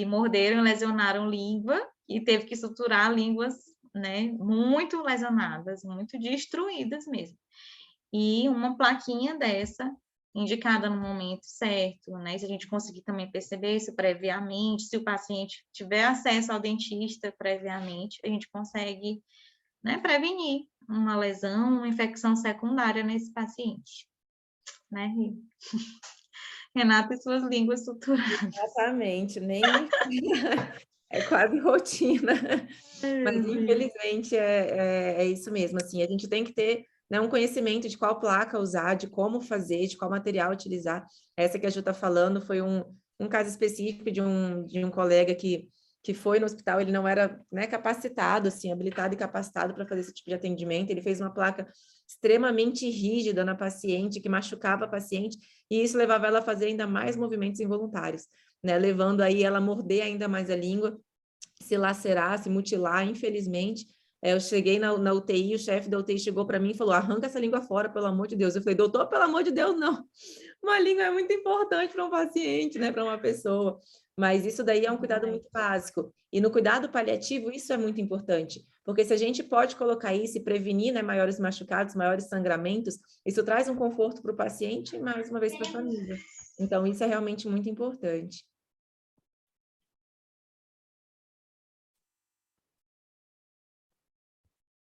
morderam e lesionaram língua e teve que suturar línguas, né, muito lesionadas, muito destruídas mesmo. E uma plaquinha dessa indicada no momento certo, né? Se a gente conseguir também perceber isso previamente, se o paciente tiver acesso ao dentista previamente, a gente consegue, né, prevenir uma lesão, uma infecção secundária nesse paciente, né? Renata e suas línguas suturais. Exatamente, nem é quase rotina. Mas, infelizmente, é isso mesmo, assim, a gente tem que ter, né, um conhecimento de qual placa usar, de como fazer, de qual material utilizar. Essa que a Ju está falando foi um caso específico de um colega que foi no hospital, ele não era, né, capacitado, assim, habilitado e capacitado para fazer esse tipo de atendimento, ele fez uma placa extremamente rígida na paciente, que machucava a paciente, e isso levava ela a fazer ainda mais movimentos involuntários, né, levando aí ela a morder ainda mais a língua, se lacerar, se mutilar, infelizmente. Eu cheguei na UTI, o chefe da UTI chegou para mim e falou, arranca essa língua fora, pelo amor de Deus. Eu falei, doutor, pelo amor de Deus, não. Uma língua é muito importante para um paciente, né, para uma pessoa. Mas isso daí é um cuidado muito básico. E no cuidado paliativo, isso é muito importante. Porque se a gente pode colocar isso e prevenir, né, maiores machucados, maiores sangramentos, isso traz um conforto para o paciente e, mais uma vez, para a família. Então, isso é realmente muito importante.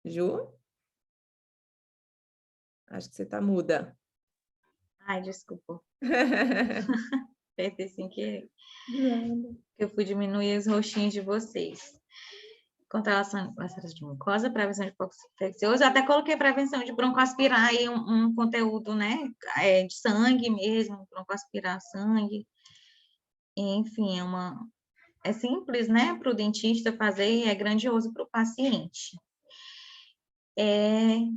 Ju? Acho que você está muda. Ai, desculpa. Apertei sem querer. Eu fui diminuir os rostinhos de vocês. Contra relação de mucosa, prevenção de hipoxia infecciosa, eu até coloquei prevenção de broncoaspirar aí um conteúdo, né, de sangue mesmo, broncoaspirar sangue. Enfim, é simples, né, para o dentista fazer e é grandioso para o paciente.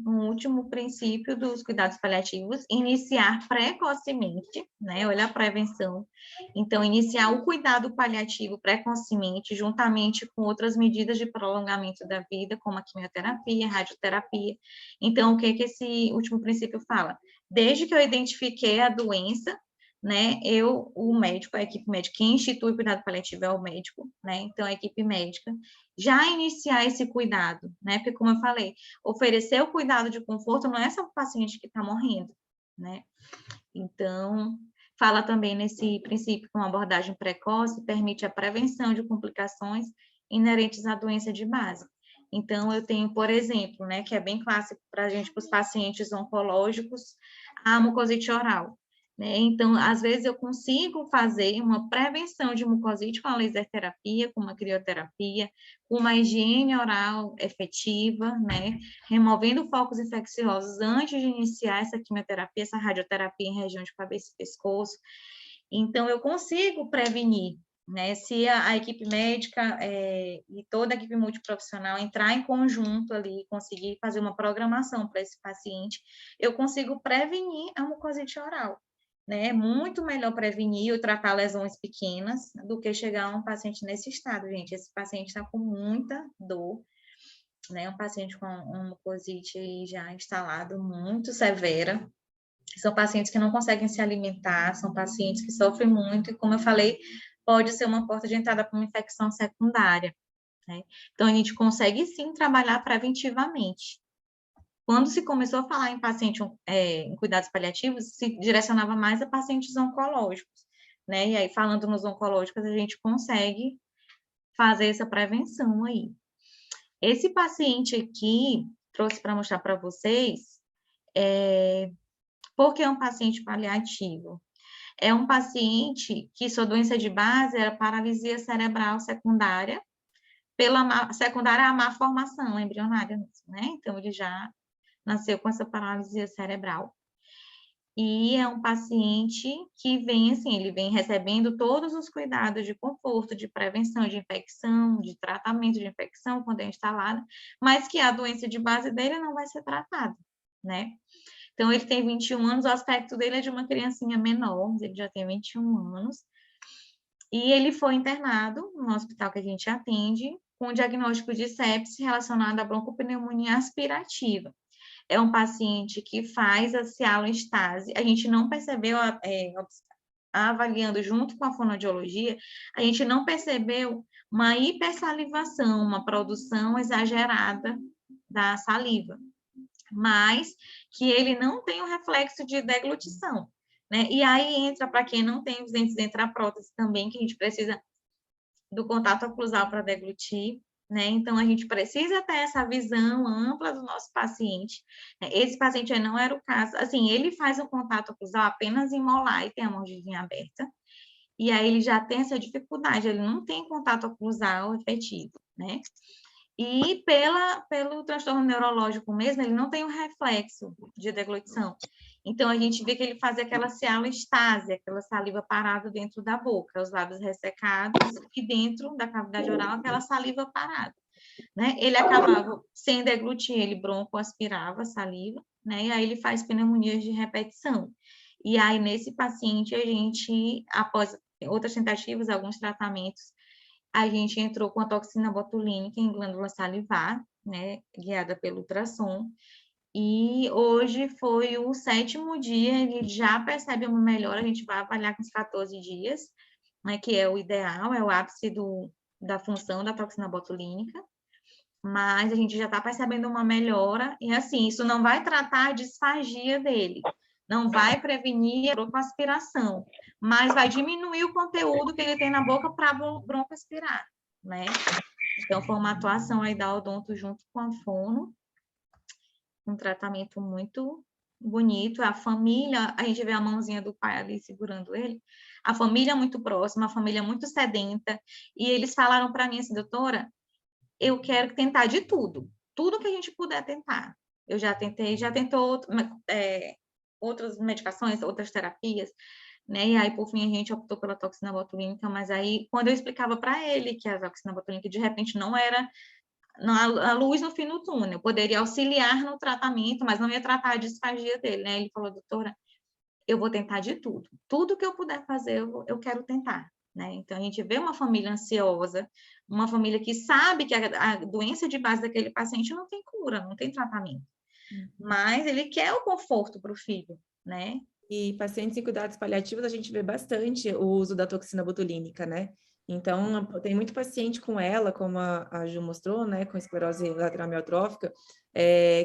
Um último princípio dos cuidados paliativos, iniciar precocemente, né, olha a prevenção. Então, iniciar o cuidado paliativo precocemente, juntamente com outras medidas de prolongamento da vida, como a quimioterapia, radioterapia. Então, o que esse último princípio fala? Desde que eu identifiquei a doença, né, o médico, a equipe médica, quem institui o cuidado paliativo é o médico, né, então a equipe médica, já iniciar esse cuidado, né, porque como eu falei, oferecer o cuidado de conforto não é só o paciente que está morrendo, né, então, fala também nesse princípio que uma abordagem precoce permite a prevenção de complicações inerentes à doença de base. Então, eu tenho, por exemplo, né, que é bem clássico para a gente, para os pacientes oncológicos, a mucosite oral. Né? Então, às vezes eu consigo fazer uma prevenção de mucosite com a laser terapia, com uma crioterapia, com uma higiene oral efetiva, né? Removendo focos infecciosos antes de iniciar essa quimioterapia, essa radioterapia em região de cabeça e pescoço. Então, eu consigo prevenir, né? Se a equipe médica e toda a equipe multiprofissional entrar em conjunto ali, conseguir fazer uma programação para esse paciente, eu consigo prevenir a mucosite oral. Né? É muito melhor prevenir ou tratar lesões pequenas do que chegar a um paciente nesse estado, gente. Esse paciente está com muita dor, né? Um paciente com uma mucosite já instalado muito severa. São pacientes que não conseguem se alimentar, são pacientes que sofrem muito, e como eu falei, pode ser uma porta de entrada para uma infecção secundária. Né? Então, a gente consegue sim trabalhar preventivamente. Quando se começou a falar em paciente em cuidados paliativos, se direcionava mais a pacientes oncológicos, né? E aí, falando nos oncológicos, a gente consegue fazer essa prevenção aí. Esse paciente aqui, trouxe para mostrar para vocês, por que é um paciente paliativo? É um paciente que sua doença de base era paralisia cerebral secundária, secundária à má formação embrionária, né? Então, ele já nasceu com essa paralisia cerebral. E é um paciente que vem, assim, ele vem recebendo todos os cuidados de conforto, de prevenção de infecção, de tratamento de infecção quando é instalada, mas que a doença de base dele não vai ser tratada, né? Então, ele tem 21 anos, o aspecto dele é de uma criancinha menor, ele já tem 21 anos, e ele foi internado no hospital que a gente atende, com diagnóstico de sepse relacionado à broncopneumonia aspirativa. É um paciente que faz a cialoestase, a gente não percebeu, avaliando junto com a fonoaudiologia, a gente não percebeu uma hipersalivação, uma produção exagerada da saliva, mas que ele não tem um reflexo de deglutição. né? E aí entra, para quem não tem os dentes, entra a prótese também, que a gente precisa do contato oclusal para deglutir, né? Então, a gente precisa ter essa visão ampla do nosso paciente. Esse paciente aí não era o caso. Assim, ele faz o contato oclusal apenas em molar e tem a mordidinha aberta. E aí ele já tem essa dificuldade, ele não tem contato oclusal efetivo, né? E pelo transtorno neurológico mesmo, ele não tem um reflexo de deglutição. Então, a gente vê que ele fazia aquela cialostase, aquela saliva parada dentro da boca, os lábios ressecados e dentro da cavidade oral, aquela saliva parada, né? Ele acabava, sem deglutir, ele broncoaspirava a saliva, né? E aí ele faz pneumonias de repetição. E aí, nesse paciente, a gente, após outras tentativas, alguns tratamentos, a gente entrou com a toxina botulínica em glândula salivar, né, guiada pelo ultrassom, e hoje foi o 7º dia, a gente já percebe uma melhora, a gente vai avaliar com os 14 dias, né, que é o ideal, é o ápice da função da toxina botulínica, mas a gente já está percebendo uma melhora, e assim, isso não vai tratar a disfagia dele, não vai prevenir a broncoaspiração, mas vai diminuir o conteúdo que ele tem na boca para broncoaspirar, né? Então, foi uma atuação aí da odonto junto com a fono, um tratamento muito bonito, a família, a gente vê a mãozinha do pai ali segurando ele, a família muito próxima, a família muito sedenta, e eles falaram para mim assim, doutora, eu quero tentar de tudo que a gente puder tentar. Eu já tentou outras medicações, outras terapias, né? E aí, por fim, a gente optou pela toxina botulínica, mas aí, quando eu explicava para ele que a toxina botulínica, de repente, não era a luz no fim do túnel, poderia auxiliar no tratamento, mas não ia tratar a disfagia dele, né? Ele falou, doutora, eu vou tentar de tudo que eu puder fazer, eu quero tentar. Né? Então, a gente vê uma família ansiosa, uma família que sabe que a doença de base daquele paciente não tem cura, não tem tratamento. Mas ele quer o conforto para o filho, né? E pacientes em cuidados paliativos, a gente vê bastante o uso da toxina botulínica, né? Então, tem muito paciente com ela, como a Ju mostrou, né, com esclerose lateral amiotrófica,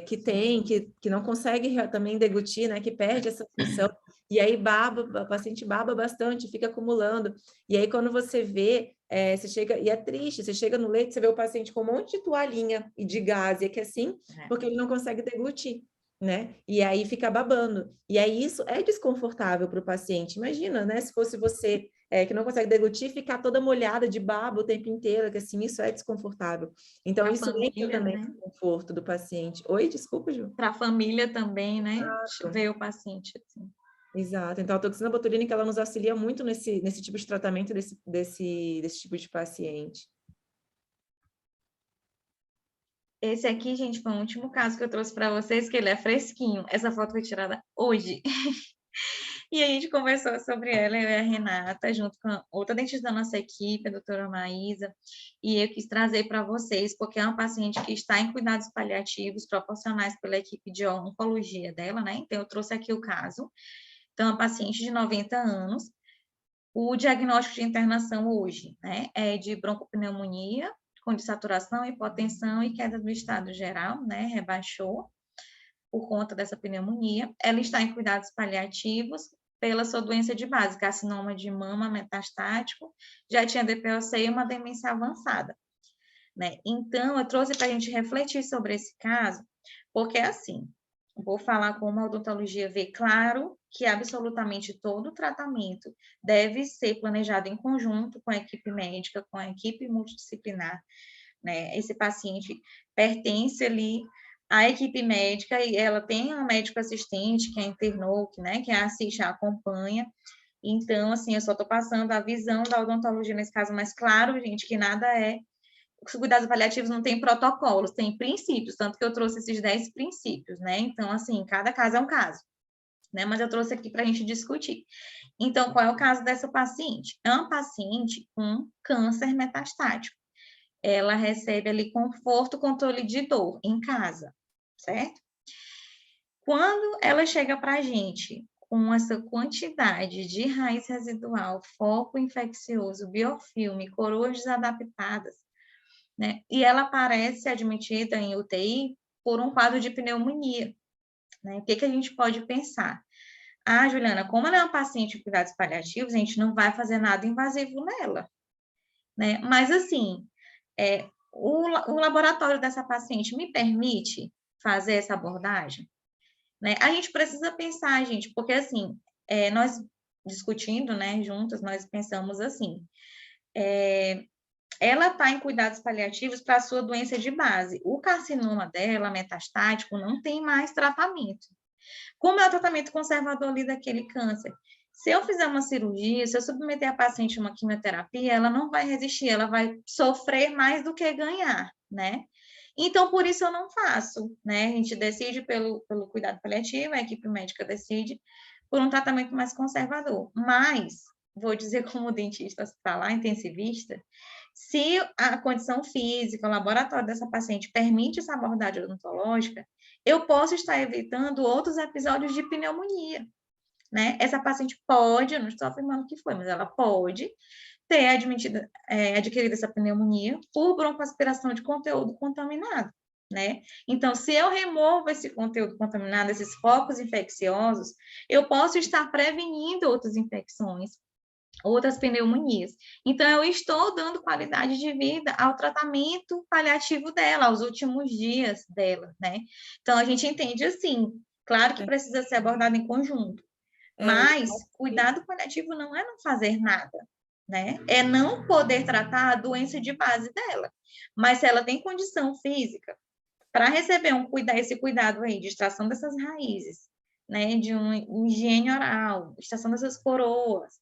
que não consegue também deglutir, né, que perde essa função, e aí o paciente baba bastante, fica acumulando, e aí quando você vê, você chega, e é triste, você chega no leito, você vê o paciente com um monte de toalhinha e de gás, e é que assim, porque ele não consegue deglutir, né? E aí fica babando. E aí isso é desconfortável para o paciente. Imagina, né? Se fosse você que não consegue deglutir, ficar toda molhada de baba o tempo inteiro, que assim, isso é desconfortável. Então, Pra isso família, entra também né? no conforto do paciente. Oi, desculpa, Ju. Para a família também, né? Exato. Ver o paciente. Assim. Exato. Então, a toxina botulínica, ela nos auxilia muito nesse tipo de tratamento desse tipo de paciente. Esse aqui, gente, foi o último caso que eu trouxe para vocês, que ele é fresquinho. Essa foto foi tirada hoje. E a gente conversou sobre ela, eu e a Renata, junto com outra dentista da nossa equipe, a doutora Maísa, e eu quis trazer para vocês, porque é uma paciente que está em cuidados paliativos proporcionais pela equipe de oncologia dela, né? Então, eu trouxe aqui o caso. Então, uma paciente de 90 anos, o diagnóstico de internação hoje, né, é de broncopneumonia, com desaturação, hipotensão e queda do estado geral, né, rebaixou por conta dessa pneumonia. Ela está em cuidados paliativos pela sua doença de base, carcinoma de mama metastático, já tinha DPOC e uma demência avançada. Né? Então, eu trouxe para a gente refletir sobre esse caso, porque assim, vou falar como a odontologia vê claro que absolutamente todo tratamento deve ser planejado em conjunto com a equipe médica, com a equipe multidisciplinar, né? Esse paciente pertence ali à equipe médica e ela tem um médico assistente que é internou, né? Que assiste, acompanha. Então, assim, eu só estou passando a visão da odontologia nesse caso, mas claro, gente, que nada é os cuidados paliativos não tem protocolos, tem princípios, tanto que eu trouxe esses 10 princípios, né? Então, assim, cada caso é um caso, né? Mas eu trouxe aqui para a gente discutir. Então, qual é o caso dessa paciente? É uma paciente com câncer metastático. Ela recebe ali conforto, controle de dor em casa, certo? Quando ela chega para a gente com essa quantidade de raiz residual, foco infeccioso, biofilme, coroas desadaptadas, né? E ela aparece admitida em UTI por um quadro de pneumonia. Né? O que a gente pode pensar? Ah, Juliana, como ela é uma paciente de cuidados paliativos, a gente não vai fazer nada invasivo nela, né? Mas, assim, o laboratório dessa paciente me permite fazer essa abordagem, né? A gente precisa pensar, gente, porque, assim, nós discutindo, né, juntas, nós pensamos assim, ela está em cuidados paliativos para a sua doença de base. O carcinoma dela, metastático, não tem mais tratamento. Como é o tratamento conservador ali daquele câncer? Se eu fizer uma cirurgia, se eu submeter a paciente a uma quimioterapia, ela não vai resistir, ela vai sofrer mais do que ganhar, né? Então, por isso eu não faço, né? A gente decide pelo cuidado paliativo, a equipe médica decide por um tratamento mais conservador. Mas, vou dizer como dentista para lá, intensivista, se a condição física, o laboratório dessa paciente permite essa abordagem odontológica, eu posso estar evitando outros episódios de pneumonia, né? Essa paciente pode, eu não estou afirmando que foi, mas ela pode ter adquirido essa pneumonia por broncoaspiração de conteúdo contaminado, né? Então, se eu removo esse conteúdo contaminado, esses focos infecciosos, eu posso estar prevenindo outras infecções, outras pneumonias. Então, eu estou dando qualidade de vida ao tratamento paliativo dela, aos últimos dias dela, né? Então, a gente entende assim, claro que precisa ser abordado em conjunto, mas cuidado paliativo não é não fazer nada, né? É não poder tratar a doença de base dela. Mas se ela tem condição física para receber esse cuidado aí de extração dessas raízes, né? De uma higiene oral, extração dessas coroas,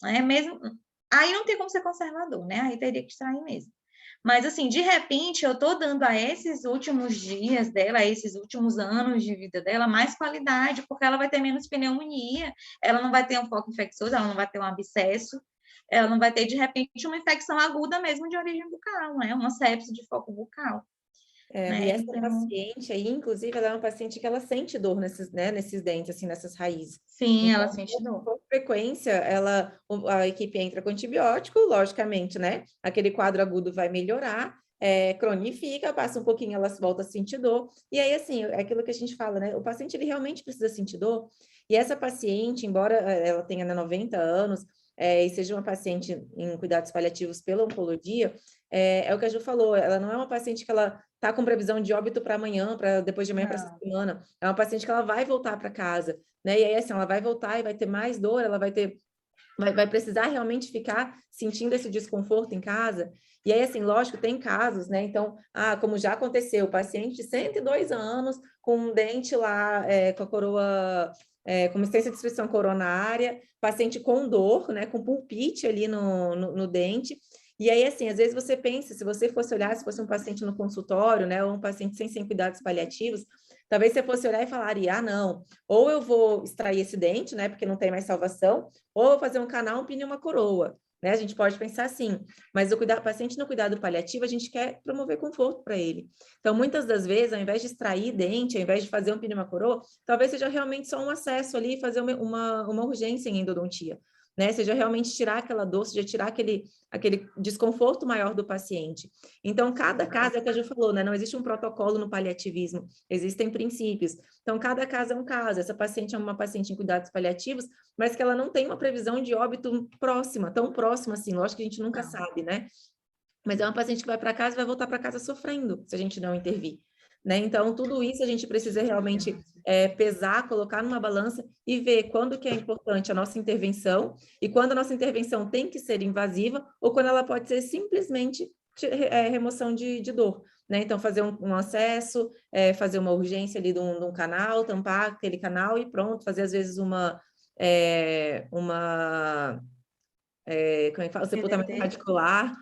né? Mesmo aí não tem como ser conservador, né? Aí teria que extrair mesmo. Mas, assim, de repente, eu estou dando a esses últimos dias dela, a esses últimos anos de vida dela, mais qualidade, porque ela vai ter menos pneumonia, ela não vai ter um foco infeccioso, ela não vai ter um abscesso, ela não vai ter, de repente, uma infecção aguda mesmo de origem bucal, né? Uma sepse de foco bucal. Né? E essa Então, paciente aí, inclusive, ela é uma paciente que ela sente dor nesses, né, nesses dentes, assim, nessas raízes. sim, ela Então, sente dor. com frequência, a equipe entra com antibiótico, logicamente, né? Aquele quadro agudo vai melhorar, cronifica, passa um pouquinho, ela volta a sentir dor. E aí, assim, é aquilo que a gente fala, né? O paciente, ele realmente precisa sentir dor. E essa paciente, embora ela tenha, né, 90 anos, e seja uma paciente em cuidados paliativos pela oncologia, é o que a Ju falou, ela não é uma paciente que ela está com previsão de óbito para amanhã, para depois de amanhã para essa semana. É uma paciente que ela vai voltar para casa, né? E aí, assim, ela vai voltar e vai ter mais dor, ela vai precisar realmente ficar sentindo esse desconforto em casa. E aí, assim, lógico, tem casos, né? Então, como já aconteceu, paciente de 102 anos, com um dente lá, com a coroa, com extensa destruição coronária, paciente com dor, né? Com pulpite ali no dente. E aí, assim, às vezes você pensa, se você fosse olhar, se fosse um paciente no consultório, né? Ou um paciente sem cuidados paliativos, talvez você fosse olhar e falaria, não, ou eu vou extrair esse dente, né? Porque não tem mais salvação, ou vou fazer um canal, um pino e uma coroa, né? A gente pode pensar assim, mas o paciente no cuidado paliativo, a gente quer promover conforto para ele. Então, muitas das vezes, ao invés de extrair dente, ao invés de fazer um pino e uma coroa, talvez seja realmente só um acesso ali e fazer uma urgência em endodontia, né? Seja realmente tirar aquela dor, seja tirar aquele desconforto maior do paciente. Então, cada caso, é o que a Ju falou, né? Não existe um protocolo no paliativismo, existem princípios. Então, cada caso é um caso. Essa paciente é uma paciente em cuidados paliativos, mas que ela não tem uma previsão de óbito próxima, tão próxima assim, lógico que a gente nunca sabe, né? Mas é uma paciente que vai para casa e vai voltar para casa sofrendo, se a gente não intervir. Né? Então, tudo isso a gente precisa realmente pesar, colocar numa balança e ver quando que é importante a nossa intervenção e quando a nossa intervenção tem que ser invasiva ou quando ela pode ser simplesmente remoção de dor. Né? Então, fazer um acesso, fazer uma urgência ali de um canal, tampar aquele canal e pronto, fazer às vezes como é que fala? O sepultamento radicular,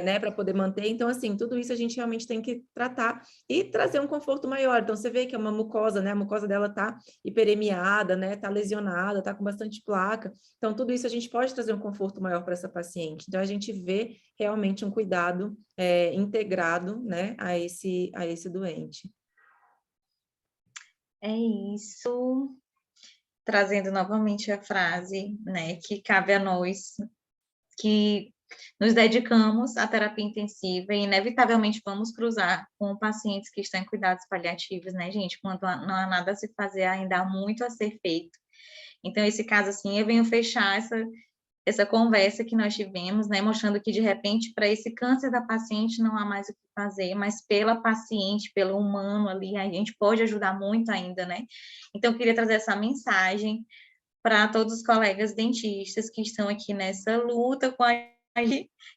né, para poder manter. Então, assim, tudo isso a gente realmente tem que tratar e trazer um conforto maior. Então, você vê que é uma mucosa, né? A mucosa dela tá hiperemiada, né? Tá lesionada, tá com bastante placa. Então, tudo isso a gente pode trazer um conforto maior para essa paciente. Então, a gente vê realmente um cuidado integrado, né, a esse doente. É isso. Trazendo novamente a frase, né, que cabe a nós, que nos dedicamos à terapia intensiva e inevitavelmente vamos cruzar com pacientes que estão em cuidados paliativos, né, gente? Quando não há nada a se fazer, ainda há muito a ser feito. Então, esse caso, assim, eu venho fechar essa conversa que nós tivemos, né, mostrando que, de repente, para esse câncer da paciente não há mais o que fazer, mas pela paciente, pelo humano ali, a gente pode ajudar muito ainda, né? Então, eu queria trazer essa mensagem para todos os colegas dentistas que estão aqui nessa luta com a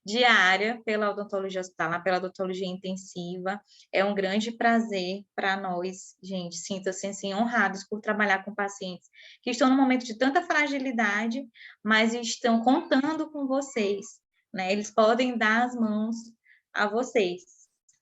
diária pela odontologia hospitalar, pela odontologia intensiva. É um grande prazer para nós, gente, sinta-se assim, honrados por trabalhar com pacientes que estão num momento de tanta fragilidade, mas estão contando com vocês, né? Eles podem dar as mãos a vocês,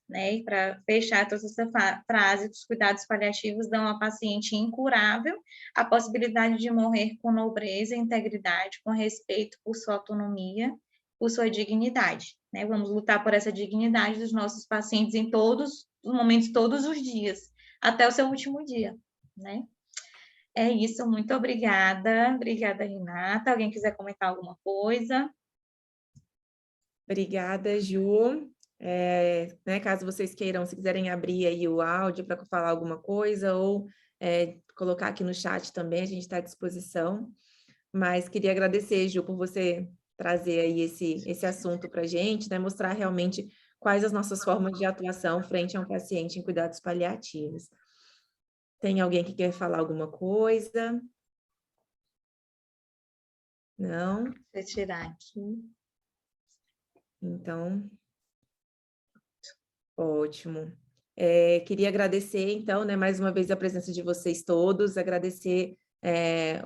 né? E para fechar toda essa frase, os cuidados paliativos dão ao paciente incurável a possibilidade de morrer com nobreza e integridade, com respeito por sua autonomia, por sua dignidade, né? Vamos lutar por essa dignidade dos nossos pacientes em todos os momentos, todos os dias, até o seu último dia, né? É isso, muito obrigada. Obrigada, Renata. Alguém quiser comentar alguma coisa? Obrigada, Ju. Né, caso vocês queiram, se quiserem abrir aí o áudio para falar alguma coisa ou colocar aqui no chat também, a gente está à disposição. Mas queria agradecer, Ju, por você trazer aí esse assunto para a gente, né, mostrar realmente quais as nossas formas de atuação frente a um paciente em cuidados paliativos. Tem alguém que quer falar alguma coisa? Não? Deixa eu tirar aqui. Então, ótimo. Queria agradecer, então, né, mais uma vez a presença de vocês todos, agradecer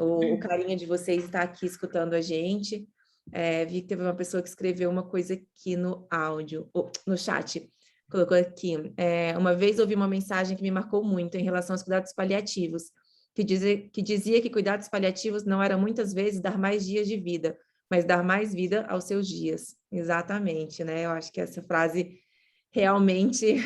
o carinho de vocês estar aqui escutando a gente. Vi que teve uma pessoa que escreveu uma coisa aqui no áudio, no chat, colocou aqui. Uma vez ouvi uma mensagem que me marcou muito em relação aos cuidados paliativos, que dizia que cuidados paliativos não era muitas vezes dar mais dias de vida, mas dar mais vida aos seus dias. Exatamente, né? Eu acho que essa frase realmente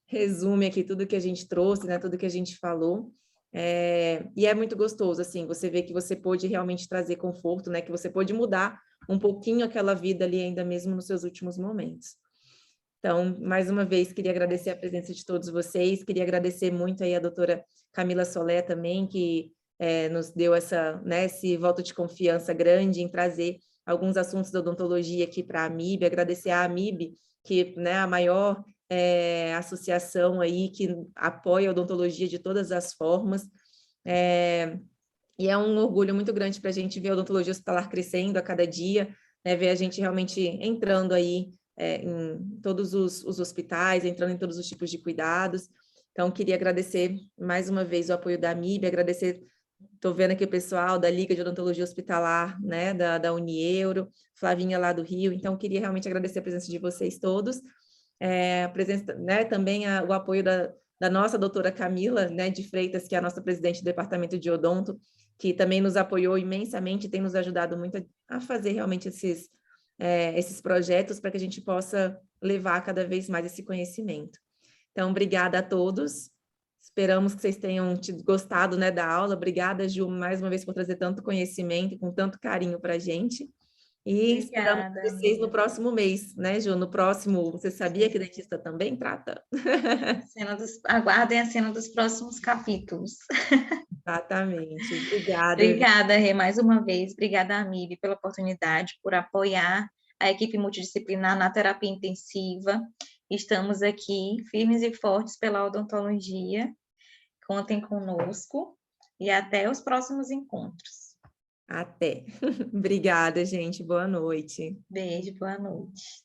resume aqui tudo que a gente trouxe, né? Tudo que a gente falou. E é muito gostoso, assim, você vê que você pôde realmente trazer conforto, né? Que você pôde mudar um pouquinho aquela vida ali, ainda mesmo nos seus últimos momentos. Então, mais uma vez, queria agradecer a presença de todos vocês, queria agradecer muito aí a doutora Camila Solé também, que nos deu esse voto de confiança grande em trazer alguns assuntos da odontologia aqui para a AMIB, agradecer à AMIB, que, né, a maior associação aí que apoia a odontologia de todas as formas, e é um orgulho muito grande para a gente ver a odontologia hospitalar crescendo a cada dia, né, ver a gente realmente entrando aí em todos os hospitais, entrando em todos os tipos de cuidados. Então, queria agradecer mais uma vez o apoio da AMIB, agradecer, estou vendo aqui o pessoal da Liga de Odontologia Hospitalar, né, da Unieuro, Flavinha lá do Rio, então queria realmente agradecer a presença de vocês todos, a presença, né, também o apoio da nossa doutora Camila, né, de Freitas, que é a nossa presidente do Departamento de Odonto, que também nos apoiou imensamente, tem nos ajudado muito a fazer realmente esses projetos para que a gente possa levar cada vez mais esse conhecimento. Então, obrigada a todos. Esperamos que vocês tenham gostado, né, da aula. Obrigada, Ju, mais uma vez por trazer tanto conhecimento e com tanto carinho para a gente. E esperamos vocês no próximo mês, né, Ju? No próximo, você sabia que dentista também trata? Aguardem a cena dos próximos capítulos. Exatamente. Obrigada. Obrigada, Rê, mais uma vez. Obrigada, Amília, pela oportunidade, por apoiar a equipe multidisciplinar na terapia intensiva. Estamos aqui, firmes e fortes pela odontologia. Contem conosco e até os próximos encontros. Até. Obrigada, gente. Boa noite. Beijo, boa noite.